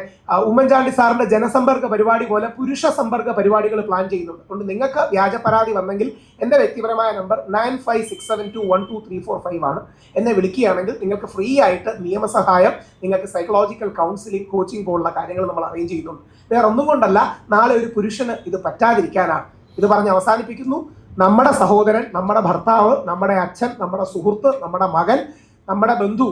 ഉമ്മൻചാണ്ടി സാറിന്റെ ജനസമ്പർക്ക പരിപാടി പോലെ പുരുഷ സമ്പർക്ക പരിപാടികൾ പ്ലാൻ ചെയ്യുന്നുണ്ട്. അതുകൊണ്ട് നിങ്ങൾക്ക് വ്യാജ പരാതി വന്നെങ്കിൽ എൻ്റെ വ്യക്തിപരമായ നമ്പർ 9567212345 ആണ്. എന്നെ വിളിക്കുകയാണെങ്കിൽ നിങ്ങൾക്ക് ഫ്രീ ആയിട്ട് നിയമസഹായം, നിങ്ങൾക്ക് സൈക്കോളജിക്കൽ കൗൺസിലിംഗ്, കോച്ചിങ് പോലുള്ള കാര്യങ്ങൾ നമ്മൾ അറേഞ്ച് ചെയ്യുന്നുണ്ട്. വേറെ ഒന്നും കൊണ്ടല്ല, നാളെ ഒരു പുരുഷന് ഇത് പറ്റാതിരിക്കാനാണ്. ഇത് പറഞ്ഞ് അവസാനിപ്പിക്കുന്നു. നമ്മുടെ സഹോദരൻ, നമ്മുടെ ഭർത്താവ്, നമ്മുടെ അച്ഛൻ, നമ്മുടെ സുഹൃത്ത്, നമ്മുടെ മകൻ, നമ്മുടെ ബന്ധു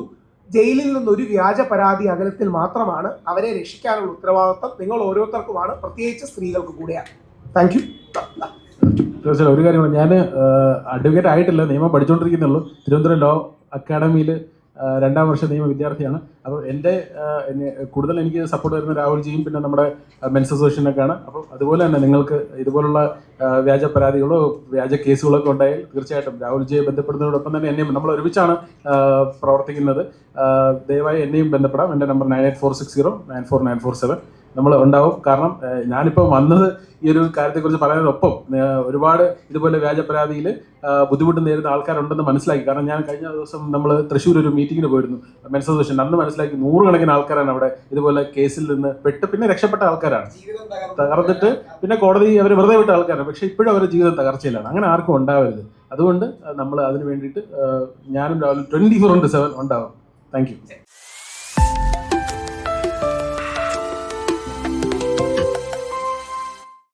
ജയിലിൽ നിന്നൊരു വ്യാജ പരാതി അകലത്തിൽ മാത്രമാണ്. അവരെ രക്ഷിക്കാനുള്ള ഉത്തരവാദിത്വം നിങ്ങൾ ഓരോരുത്തർക്കുമാണ്, പ്രത്യേകിച്ച് സ്ത്രീകൾക്ക് കൂടെയാണ്. Thank you. തീർച്ചയായും ഒരു കാര്യമാണ്, ഞാൻ അഡ്വക്കേറ്റ് ആയിട്ടില്ല, നിയമം പഠിച്ചുകൊണ്ടിരിക്കുന്നുള്ളൂ. തിരുവനന്തപുരം ലോ അക്കാഡമിയിൽ 2ാം വർഷ നിയമ വിദ്യാർത്ഥിയാണ്. അപ്പോൾ കൂടുതൽ എനിക്ക് സപ്പോർട്ട് വരുന്ന രാഹുൽജിയും പിന്നെ നമ്മുടെ മെൻസ് അസോസിയേഷനൊക്കെയാണ്. അപ്പം അതുപോലെ തന്നെ നിങ്ങൾക്ക് ഇതുപോലുള്ള വ്യാജ പരാതികളോ വ്യാജ കേസുകളൊക്കെ ഉണ്ടായാൽ തീർച്ചയായിട്ടും രാഹുൽജിയെ ബന്ധപ്പെടുന്നതോടൊപ്പം തന്നെ എന്നെയും നമ്മൾ ഒരുമിച്ചാണ് പ്രവർത്തിക്കുന്നത്. ദയവായി എന്നെയും ബന്ധപ്പെടാം. എൻ്റെ നമ്പർ 9846094947 നമ്മൾ ഉണ്ടാവും. കാരണം ഞാനിപ്പോൾ വന്നത് ഈ ഒരു കാര്യത്തെക്കുറിച്ച് പറയാനൊപ്പം ഒരുപാട് ഇതുപോലെ വ്യാജ പരാതിയിൽ ബുദ്ധിമുട്ട് നേരിടുന്ന ആൾക്കാരുണ്ടെന്ന് മനസ്സിലാക്കി. കാരണം ഞാൻ കഴിഞ്ഞ ദിവസം നമ്മൾ തൃശ്ശൂർ ഒരു മീറ്റിങ്ങിന് പോയിരുന്നു, മെൻസ് അസോസിയേഷൻ. അന്ന് മനസ്സിലാക്കി 100 കണക്കിന് ആൾക്കാരാണ് അവിടെ ഇതുപോലെ കേസിൽ നിന്ന് പിന്നെ രക്ഷപ്പെട്ട ആൾക്കാരാണ്. തകർന്നിട്ട് പിന്നെ കോടതി അവർ വെറുതെ വിട്ട ആൾക്കാരാണ്. പക്ഷെ ഇപ്പോഴും അവരുടെ ജീവിതം തകർച്ചയിലാണ്. അങ്ങനെ ആർക്കും ഉണ്ടാവരുത്. അതുകൊണ്ട് നമ്മൾ അതിന് വേണ്ടിയിട്ട് ഞാനും രാവിലെ 24/7 ഉണ്ടാവും. Thank you.